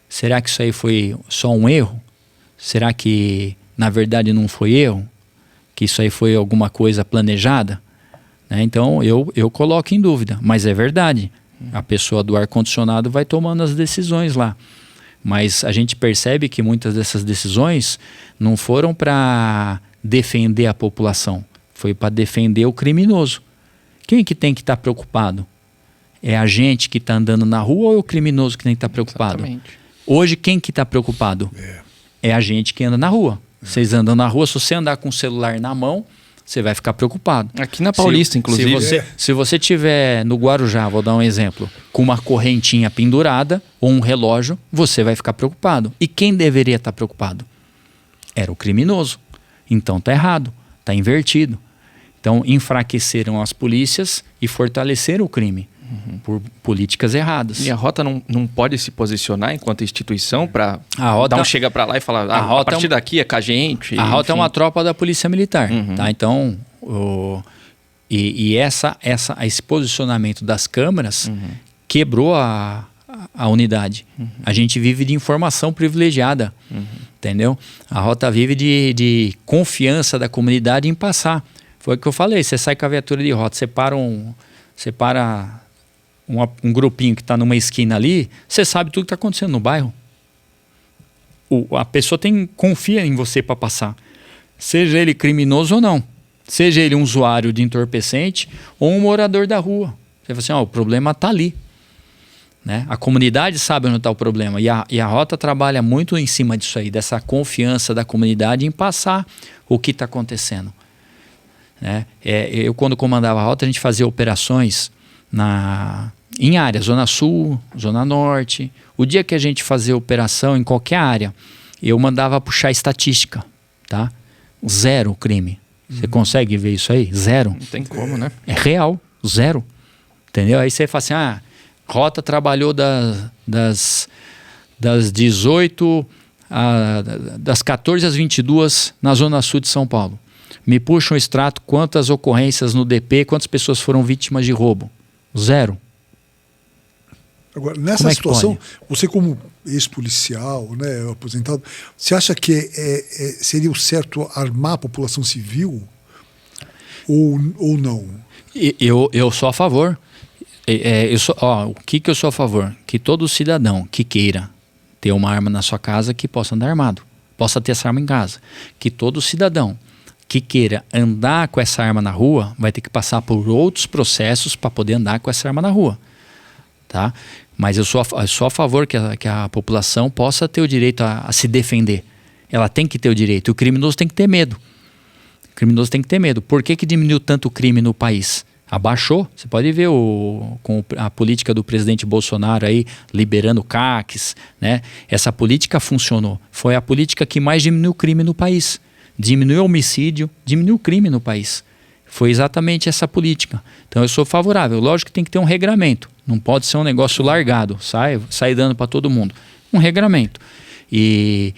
Será que isso aí foi só um erro? Será que, na verdade, não foi erro? Que isso aí foi alguma coisa planejada? Né? Então, eu coloco em dúvida, mas é verdade. A pessoa do ar-condicionado vai tomando as decisões lá. Mas a gente percebe que muitas dessas decisões não foram para defender a população, foi para defender o criminoso. Quem que tem que estar preocupado? É a gente que está andando na rua ou é o criminoso que tem que estar preocupado? Exatamente. Hoje, quem que está preocupado? É a gente que anda na rua. Vocês andam na rua, se você andar com o celular na mão, você vai ficar preocupado. Aqui na Paulista, inclusive. Se você tiver no Guarujá, vou dar um exemplo, com uma correntinha pendurada ou um relógio, você vai ficar preocupado. E quem deveria estar preocupado? Era o criminoso. Então tá errado, tá invertido. Então enfraqueceram as polícias e fortaleceram o crime por políticas erradas. E a Rota não pode se posicionar enquanto instituição para dar um chega para lá e falar a partir daqui é com a gente. A Rota é uma tropa da Polícia Militar. Tá? Então, esse posicionamento das câmeras quebrou a unidade. A gente vive de informação privilegiada, entendeu? A Rota vive de confiança da comunidade em passar. Foi o que eu falei, você sai com a viatura de Rota, você para um grupinho que está numa esquina ali, você sabe tudo que está acontecendo no bairro. A pessoa confia em você para passar. Seja ele criminoso ou não. Seja ele um usuário de entorpecente ou um morador da rua. Você fala assim, o problema está ali. Né? A comunidade sabe onde está o problema. E a Rota trabalha muito em cima disso aí, dessa confiança da comunidade em passar o que está acontecendo. Né? Eu, quando comandava a Rota, a gente fazia operações em áreas, Zona Sul, Zona Norte. O dia que a gente fazia operação em qualquer área, eu mandava puxar estatística. Tá? 0 crime. Você consegue ver isso aí? 0. Não tem como, né? É real, 0. Entendeu? Aí você fala assim, Rota trabalhou das 18, das 14 às 22 na Zona Sul de São Paulo. Me puxa um extrato, quantas ocorrências no DP, quantas pessoas foram vítimas de roubo? 0. Agora, nessa situação, você como ex-policial, né, aposentado, você acha que seria o certo armar a população civil ou não? Eu sou a favor. O que eu sou a favor? Que todo cidadão que queira ter uma arma na sua casa, que possa andar armado, possa ter essa arma em casa. Que todo cidadão que queira andar com essa arma na rua vai ter que passar por outros processos para poder andar com essa arma na rua. Tá? Mas eu sou a favor que a população possa ter o direito a se defender. Ela tem que ter o direito. O criminoso tem que ter medo. O criminoso tem que ter medo. Por que diminuiu tanto o crime no país? Abaixou. Você pode ver com a política do presidente Bolsonaro aí, liberando CACs, né? Essa política funcionou. Foi a política que mais diminuiu o crime no país. Diminuiu o homicídio, diminuiu o crime no país. Foi exatamente essa política. Então eu sou favorável. Lógico que tem que ter um regramento. Não pode ser um negócio largado, sai dando para todo mundo. Um regramento. E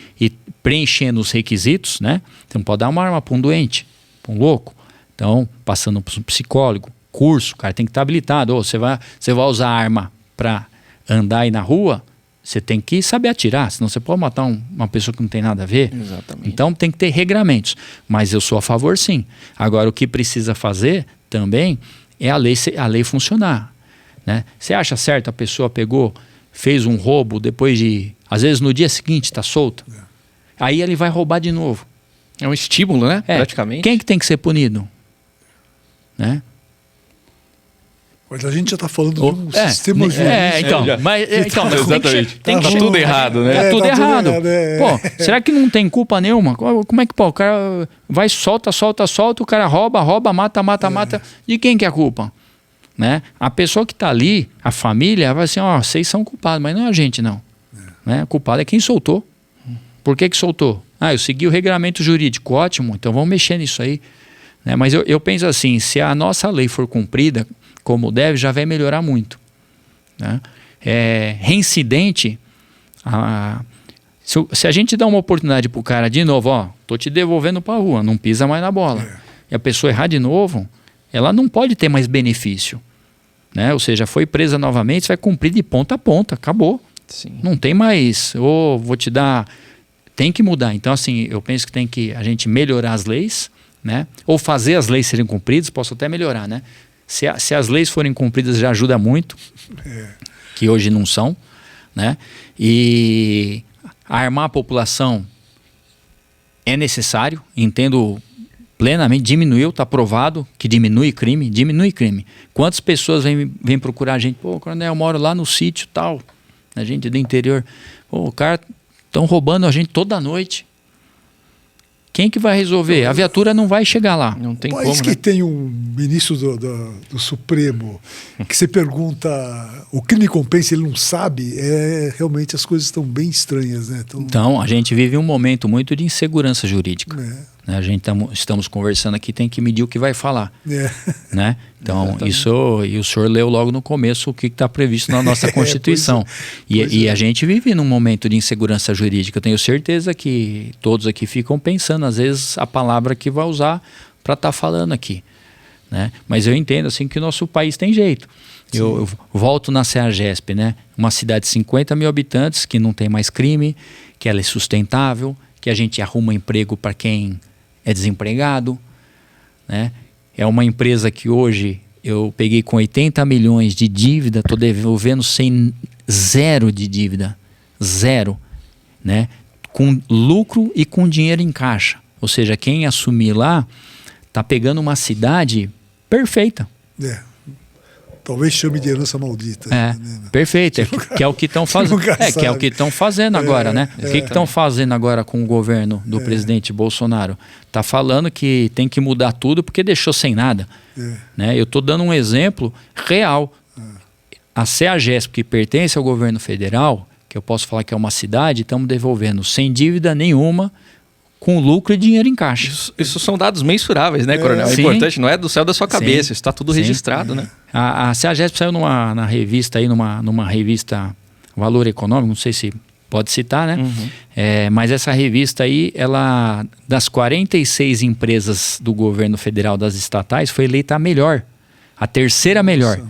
preenchendo os requisitos, né? Você não pode dar uma arma para um doente, para um louco. Então, passando para um psicólogo, curso, o cara tem que estar habilitado. Você vai usar a arma para andar aí na rua, você tem que saber atirar, senão você pode matar uma pessoa que não tem nada a ver. Exatamente. Então tem que ter regramentos. Mas eu sou a favor, sim. Agora, o que precisa fazer também é a lei funcionar. Né? Você acha certo a pessoa fez um roubo depois de Às vezes no dia seguinte está solto. Aí ele vai roubar de novo. É um estímulo, né? Praticamente. Quem que tem que ser punido? Né? Mas a gente já está falando de um sistema jurídico. Mas exatamente. Tem que tá tudo errado, né? Tá tudo errado. Pô, será que não tem culpa nenhuma? Como é que o cara vai, solta, o cara rouba, mata. De quem que é a culpa? Né? A pessoa que está ali, a família, vai assim, vocês são culpados, mas não é a gente, não. Né? O culpado é quem soltou. Por que soltou? Eu segui o regramento jurídico, ótimo, então vamos mexer nisso aí. Né? Mas eu penso assim, se a nossa lei for cumprida como deve, já vai melhorar muito. Né? Reincidente, se a gente dá uma oportunidade para o cara de novo, tô te devolvendo para a rua, não pisa mais na bola. E a pessoa errar de novo, ela não pode ter mais benefício. Né? Ou seja, foi presa novamente, você vai cumprir de ponta a ponta, acabou. Sim. Não tem mais, vou te dar... Tem que mudar. Então, assim, eu penso que tem que a gente melhorar as leis, né? Ou fazer as leis serem cumpridas, posso até melhorar, né? Se as leis forem cumpridas já ajuda muito, que hoje não são, né? E armar a população é necessário, entendo plenamente, diminuiu, está provado que diminui crime. Quantas pessoas vêm procurar a gente? Pô, coronel, eu moro lá no sítio tal, a gente do interior. Pô, o cara... Estão roubando a gente toda noite. Quem que vai resolver? A viatura não vai chegar lá. Não tem como, como, que tem um ministro do Supremo que você pergunta o crime compensa, ele não sabe. Realmente as coisas estão bem estranhas, né? Então, a gente vive um momento muito de insegurança jurídica. A gente estamos conversando aqui, tem que medir o que vai falar. Né? Então, isso, e o senhor leu logo no começo o que está previsto na nossa Constituição. E a gente vive num momento de insegurança jurídica. Eu tenho certeza que todos aqui ficam pensando, às vezes, a palavra que vai usar para estar falando aqui. Né? Mas eu entendo assim, que o nosso país tem jeito. Eu volto na CEAGESP, né? Uma cidade de 50 mil habitantes, que não tem mais crime, que ela é sustentável, que a gente arruma emprego para quem é desempregado, né? É uma empresa que hoje eu peguei com 80 milhões de dívida, estou devolvendo zero de dívida, né? Com lucro e com dinheiro em caixa. Ou seja, quem assumir lá está pegando uma cidade perfeita. Talvez chame de herança maldita. Perfeito. Que é o que estão fazendo. Que é o que estão fazendo agora, né? O que estão fazendo agora com o governo do presidente Bolsonaro? Está falando que tem que mudar tudo porque deixou sem nada. Né? Eu estou dando um exemplo real. A CEAGESP, que pertence ao governo federal, que eu posso falar que é uma cidade, estamos devolvendo sem dívida nenhuma, com lucro e dinheiro em caixa. Isso são dados mensuráveis, né, coronel? É importante, não é do céu da sua cabeça, isso está tudo registrado, né? A CEAGESP saiu numa revista aí, numa revista Valor Econômico, não sei se pode citar, né? Mas essa revista aí, ela, das 46 empresas do governo federal, das estatais, foi eleita a melhor. A terceira melhor.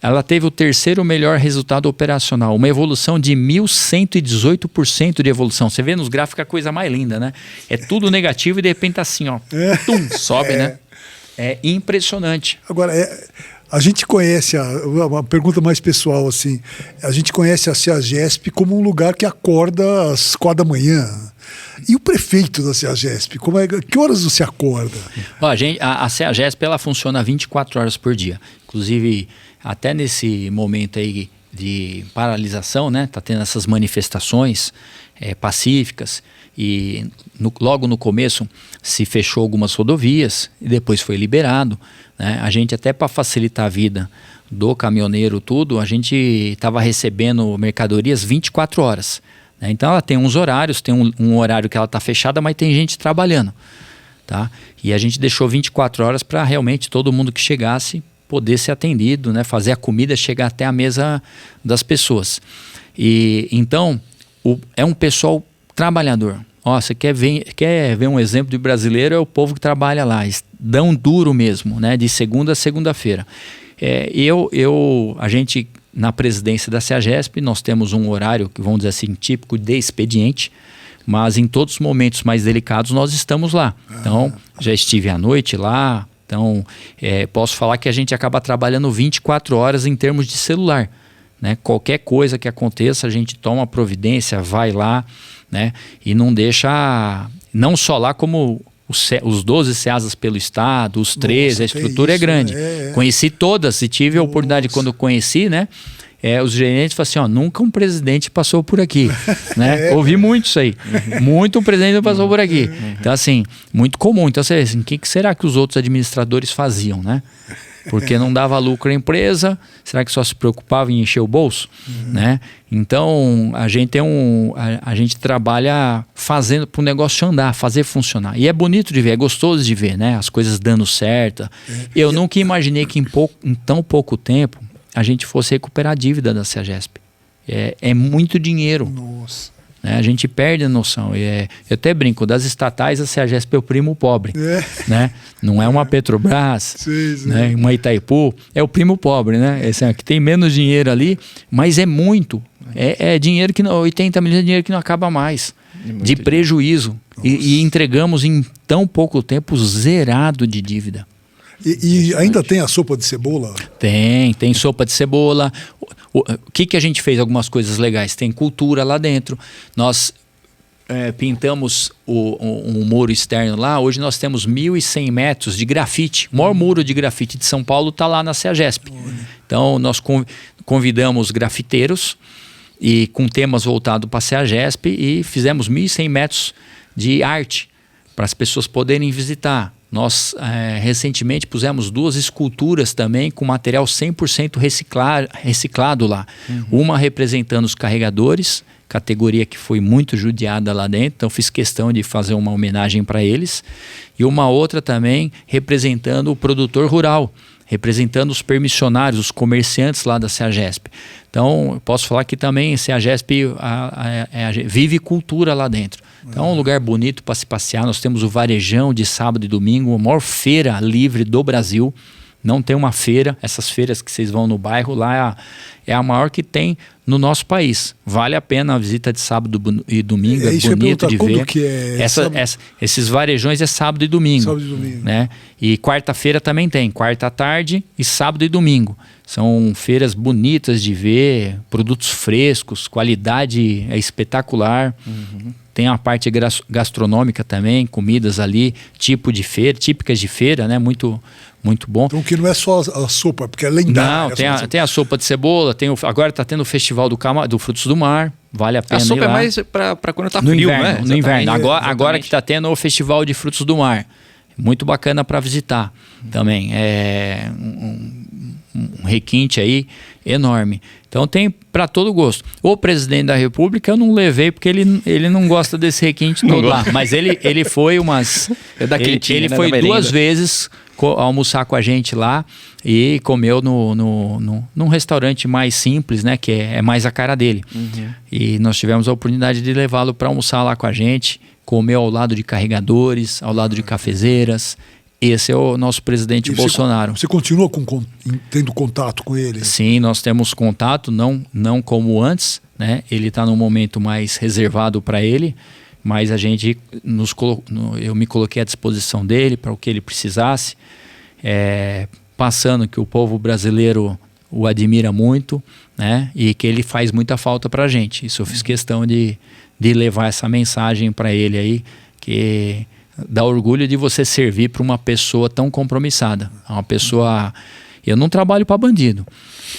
Ela teve o terceiro melhor resultado operacional, uma evolução de 1.118% de evolução. Você vê nos gráficos a coisa mais linda, né? É tudo negativo e de repente tá assim, sobe, né? É impressionante. Agora, a gente conhece, uma pergunta mais pessoal, assim, a gente conhece a CEAGESP como um lugar que acorda às 4 da manhã. E o prefeito da CEAGESP, que horas você acorda? A CEAGESP, ela funciona 24 horas por dia. Inclusive, até nesse momento aí de paralisação, né? Tá tendo essas manifestações pacíficas e logo no começo se fechou algumas rodovias e depois foi liberado. Né? A gente até para facilitar a vida do caminhoneiro tudo, a gente estava recebendo mercadorias 24 horas. Né? Então ela tem uns horários, tem um horário que ela está fechada, mas tem gente trabalhando. Tá? E a gente deixou 24 horas para realmente todo mundo que chegasse poder ser atendido, né? Fazer a comida chegar até a mesa das pessoas. E então é um pessoal trabalhador. Você quer ver um exemplo de brasileiro, é o povo que trabalha lá. Dão duro mesmo, né? De segunda a segunda-feira. A gente, na presidência da CEAGESP, nós temos um horário, que vamos dizer assim, típico de expediente, mas em todos os momentos mais delicados nós estamos lá. Então, já estive à noite lá. Então, posso falar que a gente acaba trabalhando 24 horas em termos de celular. né? Qualquer coisa que aconteça, a gente toma providência, vai lá, né? E não deixa, não só lá como os 12 CEASAs pelo estado, os 13, a estrutura é grande. Conheci todas e tive a oportunidade, quando conheci, né? Os gerentes falam assim, ó, nunca um presidente passou por aqui, né? Ouvi muito isso aí. Muito um presidente passou por aqui. Então, assim, muito comum. Então, assim, o que será que os outros administradores faziam, né? Porque não dava lucro à empresa, será que só se preocupava em encher o bolso? Né? Então, a gente trabalha fazendo para o negócio andar, fazer funcionar. E é bonito de ver, é gostoso de ver, né? As coisas dando certo. Eu nunca imaginei que em tão pouco tempo a gente fosse recuperar a dívida da CEAGESP. É muito dinheiro. Nossa. Né? A gente perde a noção. Eu até brinco, das estatais, a CEAGESP é o primo pobre. Né? Não é uma Petrobras, né? Uma Itaipu, é o primo pobre. Né? Esse aqui tem menos dinheiro ali, mas é muito. É dinheiro que 80 milhões de dinheiro que não acaba mais. De prejuízo. E entregamos em tão pouco tempo zerado de dívida. E ainda tem a sopa de cebola? Tem sopa de cebola. O que a gente fez? Algumas coisas legais. Tem cultura lá dentro. Nós pintamos um muro externo lá. Hoje nós temos 1.100 metros de grafite. O maior muro de grafite de São Paulo está lá na CEAGESP. Então nós convidamos grafiteiros e com temas voltados para a CEAGESP e fizemos 1.100 metros de arte para as pessoas poderem visitar. Nós recentemente pusemos 2 esculturas também com material 100% reciclado lá. Uma representando os carregadores, categoria que foi muito judiada lá dentro, então fiz questão de fazer uma homenagem para eles. E uma outra também representando o produtor rural, representando os permissionários, os comerciantes lá da CEAGESP. Então, eu posso falar que também a CEAGESP vive cultura lá dentro. Então é um lugar bonito para se passear. Nós temos o Varejão de sábado e domingo, a maior feira livre do Brasil. Não tem uma feira, essas feiras que vocês vão no bairro lá é a maior que tem no nosso país. Vale a pena a visita de sábado e domingo, é bonito de ver. Que é esses varejões é sábado e domingo. Sábado e domingo. Né? E quarta-feira também tem, quarta à tarde e sábado e domingo. São feiras bonitas de ver, produtos frescos, qualidade é espetacular. Tem a parte gastronômica também, comidas ali, típicas de feira, né? Muito bom. Então que não é só a sopa, porque é lendária. Não, tem a sopa de cebola, agora está tendo o festival do Frutos do Mar, vale a pena ir lá. A sopa é mais para quando está frio, inverno, né? No inverno, agora que está tendo o festival de Frutos do Mar. Muito bacana para visitar também. É um requinte aí enorme. Então tem para todo gosto. O presidente da República eu não levei porque ele não gosta desse requinte todo lá. Mas ele foi ele foi 2 vezes almoçar com a gente lá e comeu num restaurante mais simples, né? Que é mais a cara dele. E nós tivemos a oportunidade de levá-lo para almoçar lá com a gente. Comeu ao lado de carregadores, ao lado de cafezeiras. Esse é o nosso presidente Bolsonaro. Você continua tendo contato com ele? Sim, nós temos contato, não como antes, né? Ele está num momento mais reservado para ele, mas a gente eu me coloquei à disposição dele para o que ele precisasse, passando que o povo brasileiro o admira muito, né? E que ele faz muita falta para a gente. Isso eu fiz questão de levar essa mensagem para ele aí, que dá orgulho de você servir para uma pessoa tão compromissada. Uma pessoa... Eu não trabalho para bandido.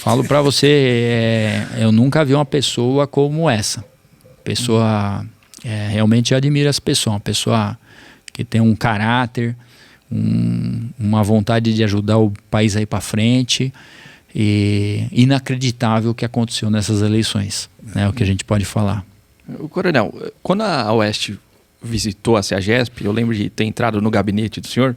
Falo para você, eu nunca vi uma pessoa como essa. Realmente eu admiro essa pessoa. Uma pessoa que tem um caráter, uma vontade de ajudar o país a ir para frente. E inacreditável o que aconteceu nessas eleições. É o que a gente pode falar. Coronel, quando a Oeste visitou a CEAGESP, eu lembro de ter entrado no gabinete do senhor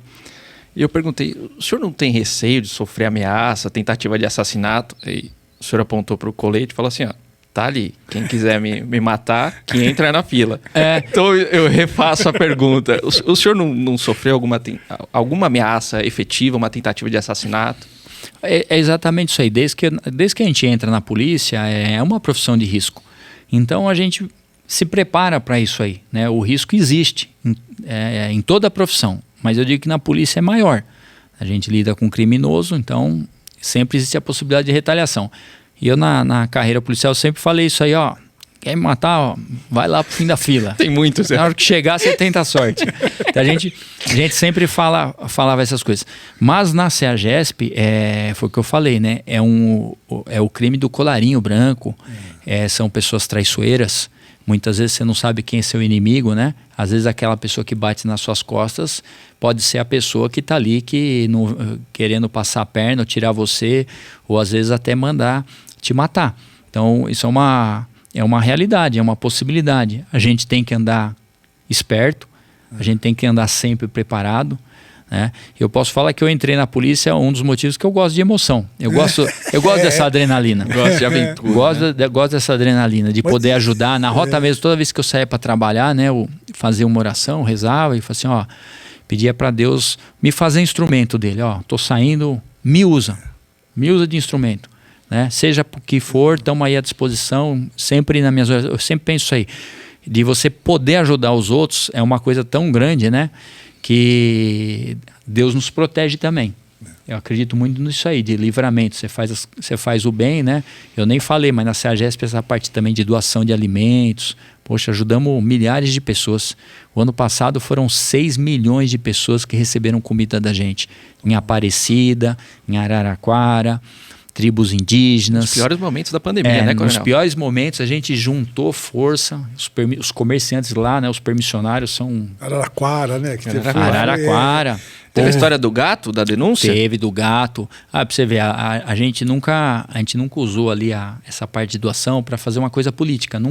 e eu perguntei, o senhor não tem receio de sofrer ameaça, tentativa de assassinato? E o senhor apontou para o colete e falou assim, ó, tá ali, quem quiser me matar, que entra na fila. Então eu refaço a pergunta, o senhor não sofreu alguma ameaça efetiva, uma tentativa de assassinato? É exatamente isso aí, desde que a gente entra na polícia, é uma profissão de risco. Então a gente se prepara para isso aí, né? O risco existe em toda a profissão, mas eu digo que na polícia é maior. A gente lida com criminoso, então sempre existe a possibilidade de retaliação. E eu na carreira policial sempre falei isso aí, ó. Quer me matar, ó, vai lá pro fim da fila. Tem muitos. Na hora que chegar, você tenta a sorte. Então, a gente sempre falava essas coisas. Mas na CEAGESP, foi o que eu falei, né? É o crime do colarinho branco. São pessoas traiçoeiras. Muitas vezes você não sabe quem é seu inimigo, né? Às vezes aquela pessoa que bate nas suas costas pode ser a pessoa que está ali querendo passar a perna, ou tirar você, ou às vezes até mandar te matar. Então, isso é uma realidade, é uma possibilidade. A gente tem que andar esperto, a gente tem que andar sempre preparado, né? Eu posso falar que eu entrei na polícia, um dos motivos que eu gosto de emoção. Eu gosto dessa adrenalina. Gosto de aventura. Gosto dessa adrenalina, de poder ajudar. Na rota mesmo, toda vez que eu saía para trabalhar, né, eu fazia uma oração, rezava e falava assim, ó, pedia para Deus me fazer instrumento dele. Ó, tô saindo, me usa de instrumento. Né? Seja por que for, estamos aí à disposição, sempre nas minhas orações. Eu sempre penso isso aí, de você poder ajudar os outros é uma coisa tão grande, né? Que Deus nos protege também. Eu acredito muito nisso aí, de livramento. Você faz o bem, né? Eu nem falei, mas na CEAGESP essa parte também de doação de alimentos. Poxa, ajudamos milhares de pessoas. O ano passado foram 6 milhões de pessoas que receberam comida da gente. Em Aparecida, em Araraquara, tribos indígenas. Nos piores momentos da pandemia, né, Coronel? Nos piores momentos a gente juntou força, os comerciantes lá, né, os permissionários são... Araraquara, né? Araraquara. Teve a história do gato, da denúncia? Teve, do gato. Pra você ver, a gente nunca usou ali essa parte de doação para fazer uma coisa política.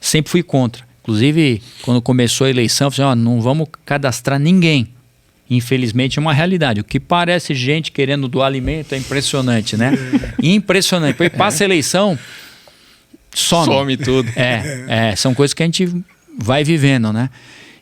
Sempre fui contra. Inclusive, quando começou a eleição, eu falei, não vamos cadastrar ninguém. Infelizmente é uma realidade. O que parece gente querendo doar alimento é impressionante, né? Impressionante. Depois passa a eleição, some tudo. São coisas que a gente vai vivendo, né?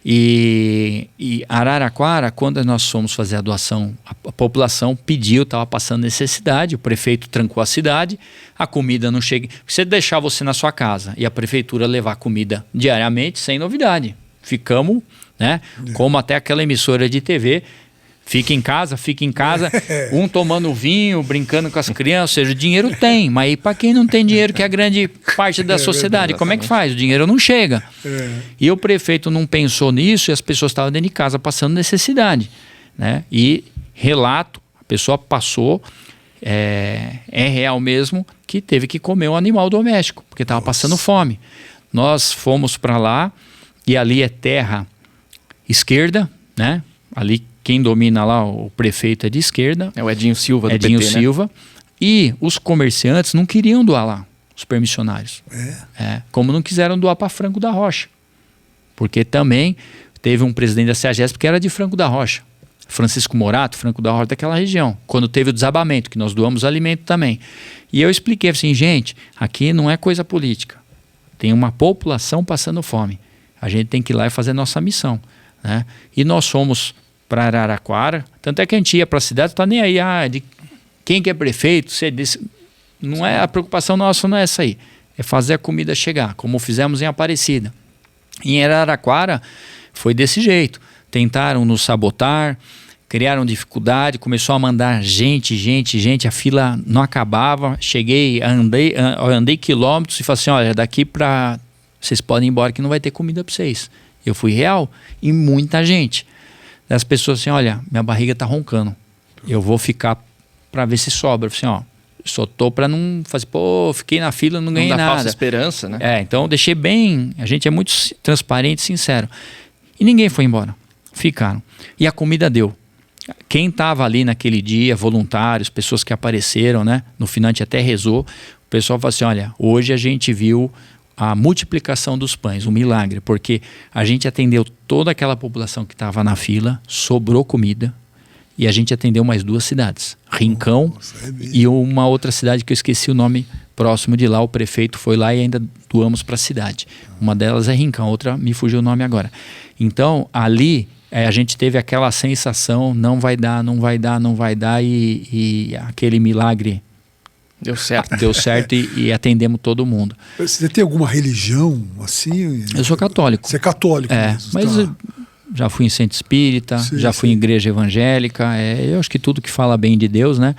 E Araraquara, quando nós fomos fazer a doação, a população pediu, estava passando necessidade, o prefeito trancou a cidade, a comida não chega. Você deixar você na sua casa e a prefeitura levar comida diariamente, sem novidade. Ficamos, né? Como até aquela emissora de TV, fica em casa, um tomando vinho, brincando com as crianças, ou seja, o dinheiro tem, mas para quem não tem dinheiro, que é a grande parte da sociedade, como é que faz? O dinheiro não chega. E o prefeito não pensou nisso e as pessoas estavam dentro de casa passando necessidade, né? E relato, a pessoa passou, é real mesmo, que teve que comer um animal doméstico, porque estava passando fome. Nós fomos para lá, e ali é terra esquerda, né? Ali quem domina lá, o prefeito é de esquerda. É o Edinho Silva do Edinho PT, Silva. Né? E os comerciantes não queriam doar lá, os permissionários. Como não quiseram doar para Franco da Rocha. Porque também teve um presidente da CEAGESP que era de Franco da Rocha. Francisco Morato, Franco da Rocha, daquela região. Quando teve o desabamento, que nós doamos alimento também. E eu expliquei assim, gente, aqui não é coisa política. Tem uma população passando fome. A gente tem que ir lá e fazer nossa missão, né? E nós fomos para Araraquara, tanto é que a gente ia para a cidade, não está nem aí, de quem que é prefeito, não é, a preocupação nossa não é essa aí, é fazer a comida chegar, como fizemos em Aparecida. Em Araraquara foi desse jeito, tentaram nos sabotar, criaram dificuldade, começou a mandar gente, a fila não acabava, andei quilômetros e falei assim, olha, daqui para... Vocês podem ir embora que não vai ter comida para vocês. Eu fui real e muita gente. As pessoas assim, olha, minha barriga tá roncando. Eu vou ficar para ver se sobra. Eu falei assim, só tô para não fazer, fiquei na fila, não ganhei nada. Não dá falsa esperança, né? Então eu deixei bem, a gente é muito transparente e sincero. E ninguém foi embora. Ficaram. E a comida deu. Quem estava ali naquele dia, voluntários, pessoas que apareceram, né? No final a gente até rezou. O pessoal falou assim, olha, hoje a gente viu a multiplicação dos pães, um milagre, porque a gente atendeu toda aquela população que estava na fila, sobrou comida, e a gente atendeu mais 2 cidades, Rincão e uma outra cidade que eu esqueci o nome, próximo de lá, o prefeito foi lá e ainda doamos para a cidade. Uma delas é Rincão, outra me fugiu o nome agora. Então, ali, a gente teve aquela sensação, não vai dar, e aquele milagre deu certo. Deu certo e atendemos todo mundo. Você tem alguma religião assim? Eu sou católico. Você é católico mesmo, mas já fui em centro espírita, já fui em igreja evangélica. Eu acho que tudo que fala bem de Deus, né?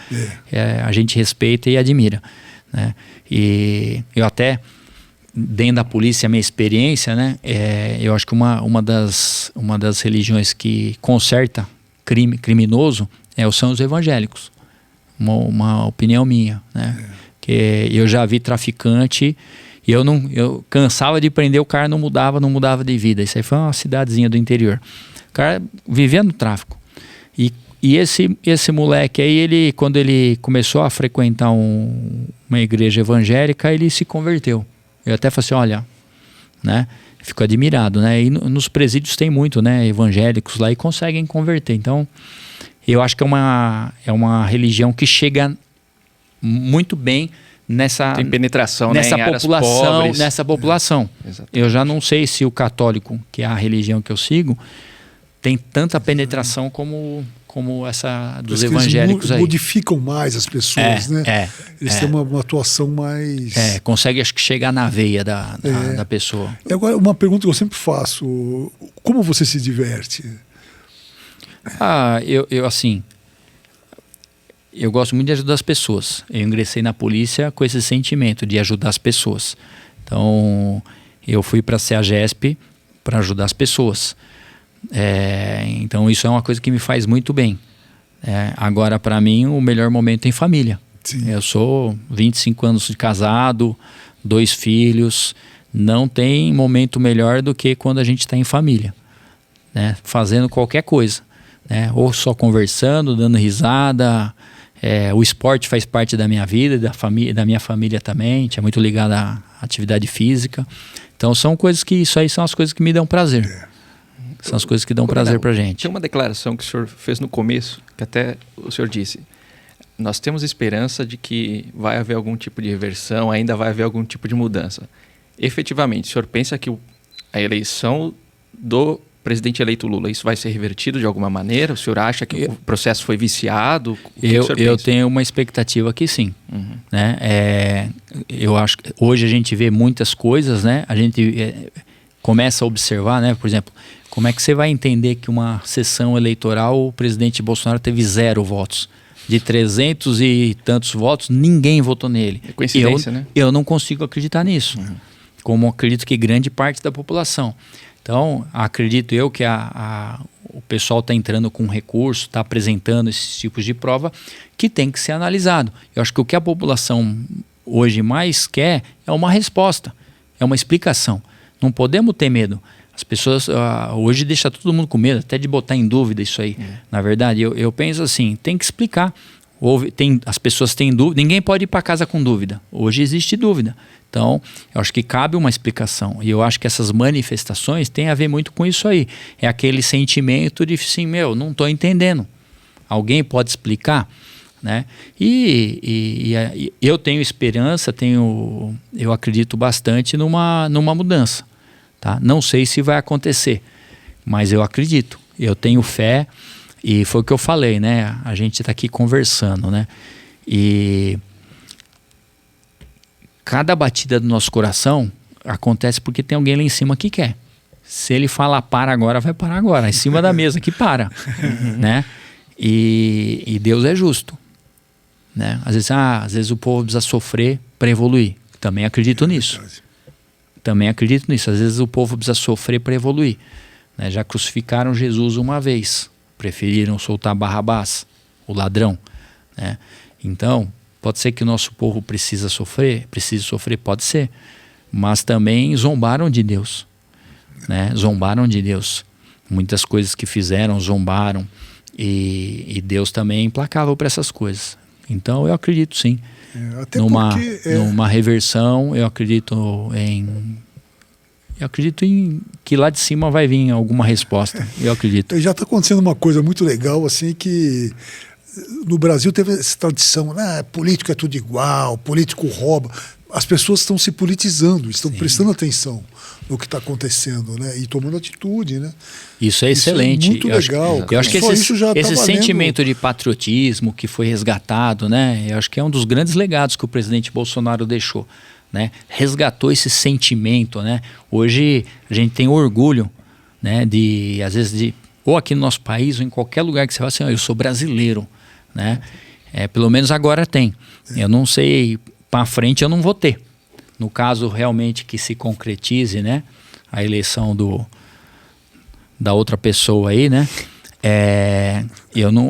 A gente respeita e admira. né? E eu até, dentro da polícia, a minha experiência, né? Eu acho que uma das religiões que conserta criminoso são os evangélicos. Uma opinião minha, né? Que eu já vi traficante e eu cansava de prender o cara, não mudava de vida. Isso aí foi uma cidadezinha do interior. O cara vivia no tráfico. E esse moleque aí, quando ele começou a frequentar uma igreja evangélica, ele se converteu. Eu até falei assim, olha, né? Fico admirado, né? E nos presídios tem muito, né? Evangélicos lá e conseguem converter. Então, eu acho que é uma religião que chega muito bem tem penetração, nessa né, em população, nessa população. Eu já não sei se o católico, que é a religião que eu sigo, tem tanta penetração como essa dos evangélicos eles aí. Modificam mais as pessoas, né? Eles têm uma atuação mais... consegue, acho que, chegar na veia da pessoa. E agora, uma pergunta que eu sempre faço: como você se diverte? Eu gosto muito de ajudar as pessoas. Eu ingressei na polícia com esse sentimento de ajudar as pessoas. Então, eu fui para a CEAGESP para ajudar as pessoas. Então, isso é uma coisa que me faz muito bem. Agora, para mim, o melhor momento é em família. Sim. Eu sou 25 anos de casado, 2 filhos. Não tem momento melhor do que quando a gente está em família, né? Fazendo qualquer coisa, né? Ou só conversando, dando risada. O esporte faz parte da minha vida, da minha família também. A gente é muito ligado à atividade física. Então, isso aí são as coisas que me dão prazer. São as coisas que dão prazer pra gente. Tem uma declaração que o senhor fez no começo, que até o senhor disse: nós temos esperança de que vai haver algum tipo de reversão, ainda vai haver algum tipo de mudança. Efetivamente, o senhor pensa que a eleição do presidente eleito Lula, isso vai ser revertido de alguma maneira? O senhor acha que o processo foi viciado? Eu tenho uma expectativa que sim. Né? Eu acho que hoje a gente vê muitas coisas, né? A gente começa a observar, né? Por exemplo, como é que você vai entender que uma sessão eleitoral o presidente Bolsonaro teve 0 votos? De 300 e tantos votos, ninguém votou nele. É coincidência, né? Eu não consigo acreditar nisso. Como acredito que grande parte da população. Então, acredito eu que o pessoal está entrando com recurso, está apresentando esses tipos de prova que tem que ser analisado. Eu acho que o que a população hoje mais quer é uma resposta, é uma explicação. Não podemos ter medo. As pessoas hoje deixam todo mundo com medo, até de botar em dúvida isso aí. Na verdade, eu penso assim, tem que explicar. As pessoas têm dúvida, ninguém pode ir para casa com dúvida. Hoje existe dúvida. Então, eu acho que cabe uma explicação. E eu acho que essas manifestações têm a ver muito com isso aí. É aquele sentimento de assim, não estou entendendo. Alguém pode explicar? Né? E eu tenho esperança, eu acredito bastante numa mudança. Tá? Não sei se vai acontecer, mas eu acredito. Eu tenho fé e foi o que eu falei, né? A gente está aqui conversando, né? E cada batida do nosso coração acontece porque tem alguém lá em cima que quer. Se ele falar para agora, vai parar agora, em cima da mesa que para, né? E Deus é justo, né? Às vezes o povo precisa sofrer para evoluir. Também acredito nisso. Também acredito nisso. Às vezes o povo precisa sofrer para evoluir, né? Já crucificaram Jesus uma vez, preferiram soltar Barrabás, o ladrão, né? Então, pode ser que o nosso povo precise sofrer, pode ser, mas também zombaram de Deus, né? Zombaram de Deus. Muitas coisas que fizeram, zombaram, e Deus também é implacável para essas coisas. Então, eu acredito sim. Até numa reversão, eu acredito em que lá de cima vai vir alguma resposta. Eu acredito. Já está acontecendo uma coisa muito legal, assim, que no Brasil teve essa tradição, né? Político é tudo igual, político rouba. As pessoas estão se politizando, estão prestando atenção no que está acontecendo, né? E tomando atitude, né? Isso é excelente. É muito legal. Eu acho que esse sentimento de patriotismo que foi resgatado, né? Eu acho que é um dos grandes legados que o presidente Bolsonaro deixou, né? Resgatou esse sentimento, né? Hoje a gente tem orgulho, né? Às vezes ou aqui no nosso país ou em qualquer lugar que você fala assim, eu sou brasileiro, né? Pelo menos agora tem. Eu não sei para frente eu não vou ter. No caso realmente que se concretize, né, a eleição da outra pessoa aí, né,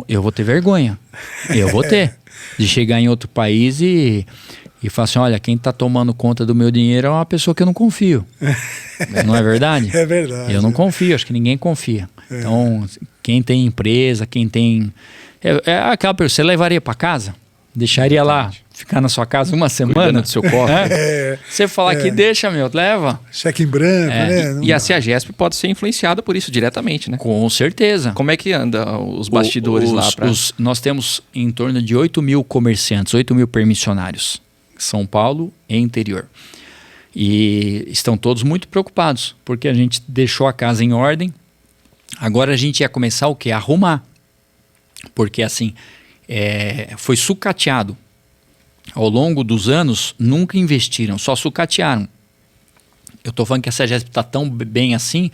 eu vou ter vergonha. Eu vou ter de chegar em outro país e falar assim, olha, quem está tomando conta do meu dinheiro é uma pessoa que eu não confio. Não é verdade? É verdade. Eu não confio, acho que ninguém confia. Então, quem tem empresa, quem tem... aquela pessoa, você levaria para casa? Deixaria lá, ficar na sua casa uma semana? Cuidando do seu cofre. Você falar que deixa, leva. Cheque em branco, né? Não E a dá. CEAGESP pode ser influenciada por isso diretamente, né? Com certeza. Como é que anda os bastidores lá? Nós temos em torno de 8 mil comerciantes, 8 mil permissionários. São Paulo e interior. E estão todos muito preocupados, porque a gente deixou a casa em ordem. Agora a gente ia começar o quê? Arrumar. Porque assim, foi sucateado. Ao longo dos anos, nunca investiram, só sucatearam. Eu estou falando que a CEAGESP está tão bem assim,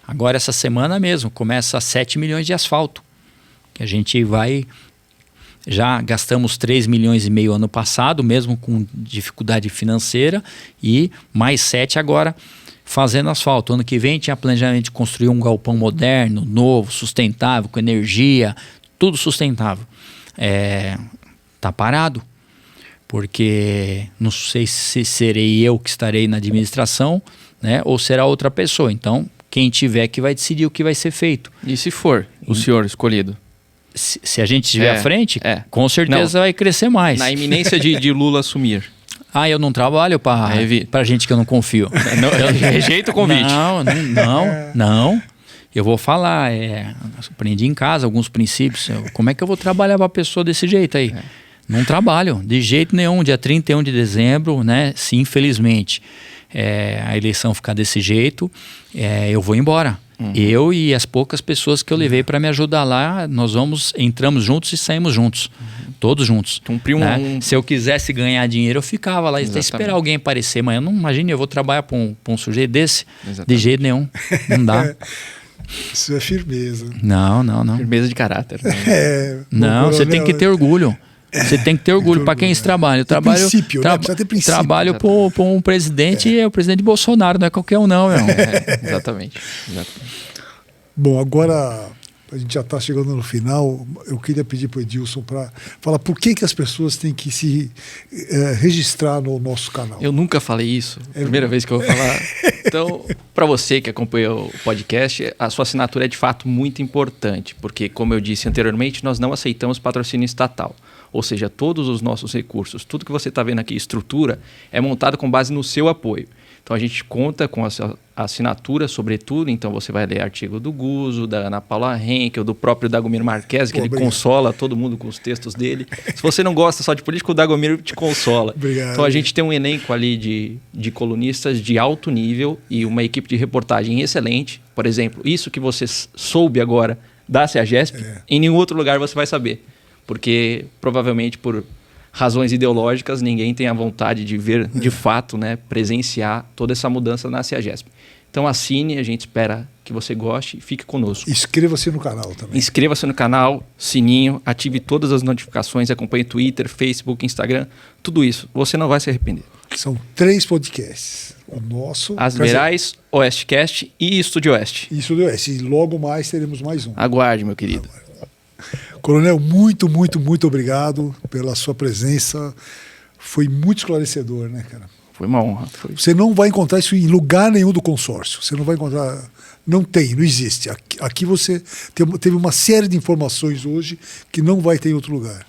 agora essa semana mesmo, começa 7 milhões de asfalto. Que a gente vai... Já gastamos 3 milhões e meio ano passado, mesmo com dificuldade financeira, e mais 7 agora fazendo asfalto. Ano que vem tinha planejamento de construir um galpão moderno, novo, sustentável, com energia, tudo sustentável. Tá parado, porque não sei se serei eu que estarei na administração, né, ou será outra pessoa. Então, quem tiver que vai decidir o que vai ser feito. E se for o senhor escolhido? Se a gente estiver à frente, com certeza vai crescer mais. Na iminência de Lula assumir. Eu não trabalho para gente que eu não confio. Eu rejeito o convite. Não. Eu vou falar, aprendi em casa alguns princípios. Como é que eu vou trabalhar para a pessoa desse jeito aí? Não trabalho, de jeito nenhum. Dia 31 de dezembro, né? Se infelizmente a eleição ficar desse jeito, eu vou embora. Eu e as poucas pessoas que eu levei para me ajudar lá, entramos juntos e saímos juntos. Todos juntos. Cumpriu Se eu quisesse ganhar dinheiro, eu ficava lá. Até esperar alguém aparecer. Mas eu não imagino, eu vou trabalhar para um sujeito desse? Exatamente. De jeito nenhum. Não dá. Isso é firmeza. Não. Firmeza de caráter. Não, você tem que ter orgulho. Você tem que ter orgulho. Para quem isso trabalha. Eu trabalho, trabalho para um presidente e é o presidente Bolsonaro, não é qualquer um, não. Exatamente. Bom, agora a gente já está chegando no final. Eu queria pedir para o Edilson para falar por que as pessoas têm que se registrar no nosso canal. Eu nunca falei isso. Primeira vez que eu vou falar. Então, para você que acompanha o podcast, a sua assinatura é de fato muito importante, porque, como eu disse anteriormente, nós não aceitamos patrocínio estatal. Ou seja, todos os nossos recursos, tudo que você está vendo aqui, estrutura, é montado com base no seu apoio. Então a gente conta com a assinatura, sobretudo, então você vai ler artigo do Guzo, da Ana Paula Henkel, do próprio Dagomir Marques, que ele consola todo mundo com os textos dele. Se você não gosta só de política, o Dagomir te consola. Obrigado. Então a gente tem um elenco ali de colunistas de alto nível e uma equipe de reportagem excelente. Por exemplo, isso que você soube agora da CEAGESP, em nenhum outro lugar você vai saber. Porque provavelmente por razões ideológicas ninguém tem a vontade de ver de fato, né, presenciar toda essa mudança na CEAGESP. Então assine, a gente espera que você goste e fique conosco. Inscreva-se no canal também. Inscreva-se no canal, sininho, ative todas as notificações, acompanhe Twitter, Facebook, Instagram, tudo isso. Você não vai se arrepender. São 3 podcasts. O nosso... As Verais, Oestcast e Estúdio Oeste. E Estúdio Oeste. E logo mais teremos mais um. Aguarde, meu querido. Coronel, muito, muito, muito obrigado pela sua presença. Foi muito esclarecedor, né, cara? Foi uma honra. Você não vai encontrar isso em lugar nenhum do consórcio. Você não vai encontrar... Não existe. Aqui você teve uma série de informações hoje que não vai ter em outro lugar.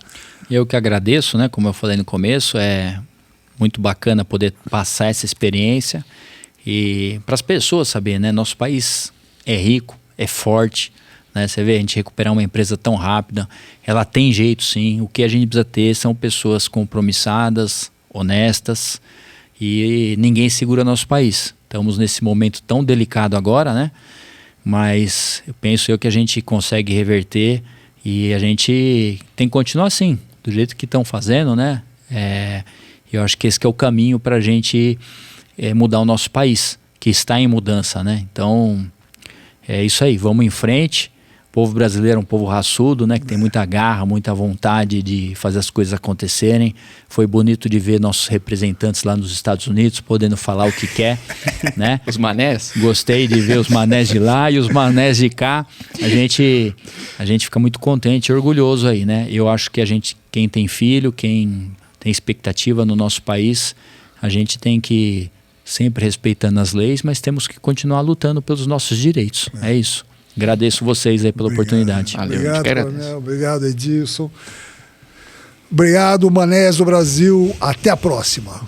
Eu que agradeço, né? Como eu falei no começo, é muito bacana poder passar essa experiência e para as pessoas saberem, né? Nosso país é rico, é forte. Né? Você vê, a gente recuperar uma empresa tão rápida, ela tem jeito sim. O que a gente precisa ter são pessoas compromissadas, honestas, e ninguém segura nosso país. Estamos nesse momento tão delicado agora, né? Mas eu penso que a gente consegue reverter e a gente tem que continuar assim, do jeito que estão fazendo, né? Eu acho que esse que é o caminho para a gente mudar o nosso país, que está em mudança, né? Então, é isso aí, vamos em frente. povo brasileiro é um povo raçudo, né? Que tem muita garra, muita vontade de fazer as coisas acontecerem. Foi bonito de ver nossos representantes lá nos Estados Unidos podendo falar o que quer, né? Os manés? Gostei de ver os manés de lá e os manés de cá. A gente fica muito contente e orgulhoso aí, né? Eu acho que quem tem filho, quem tem expectativa no nosso país, a gente tem que, sempre respeitando as leis, mas temos que continuar lutando pelos nossos direitos. É isso. Agradeço vocês aí pela oportunidade. Valeu, Obrigado, te Coronel. Obrigado, Edilson. Obrigado, Manés do Brasil. Até a próxima.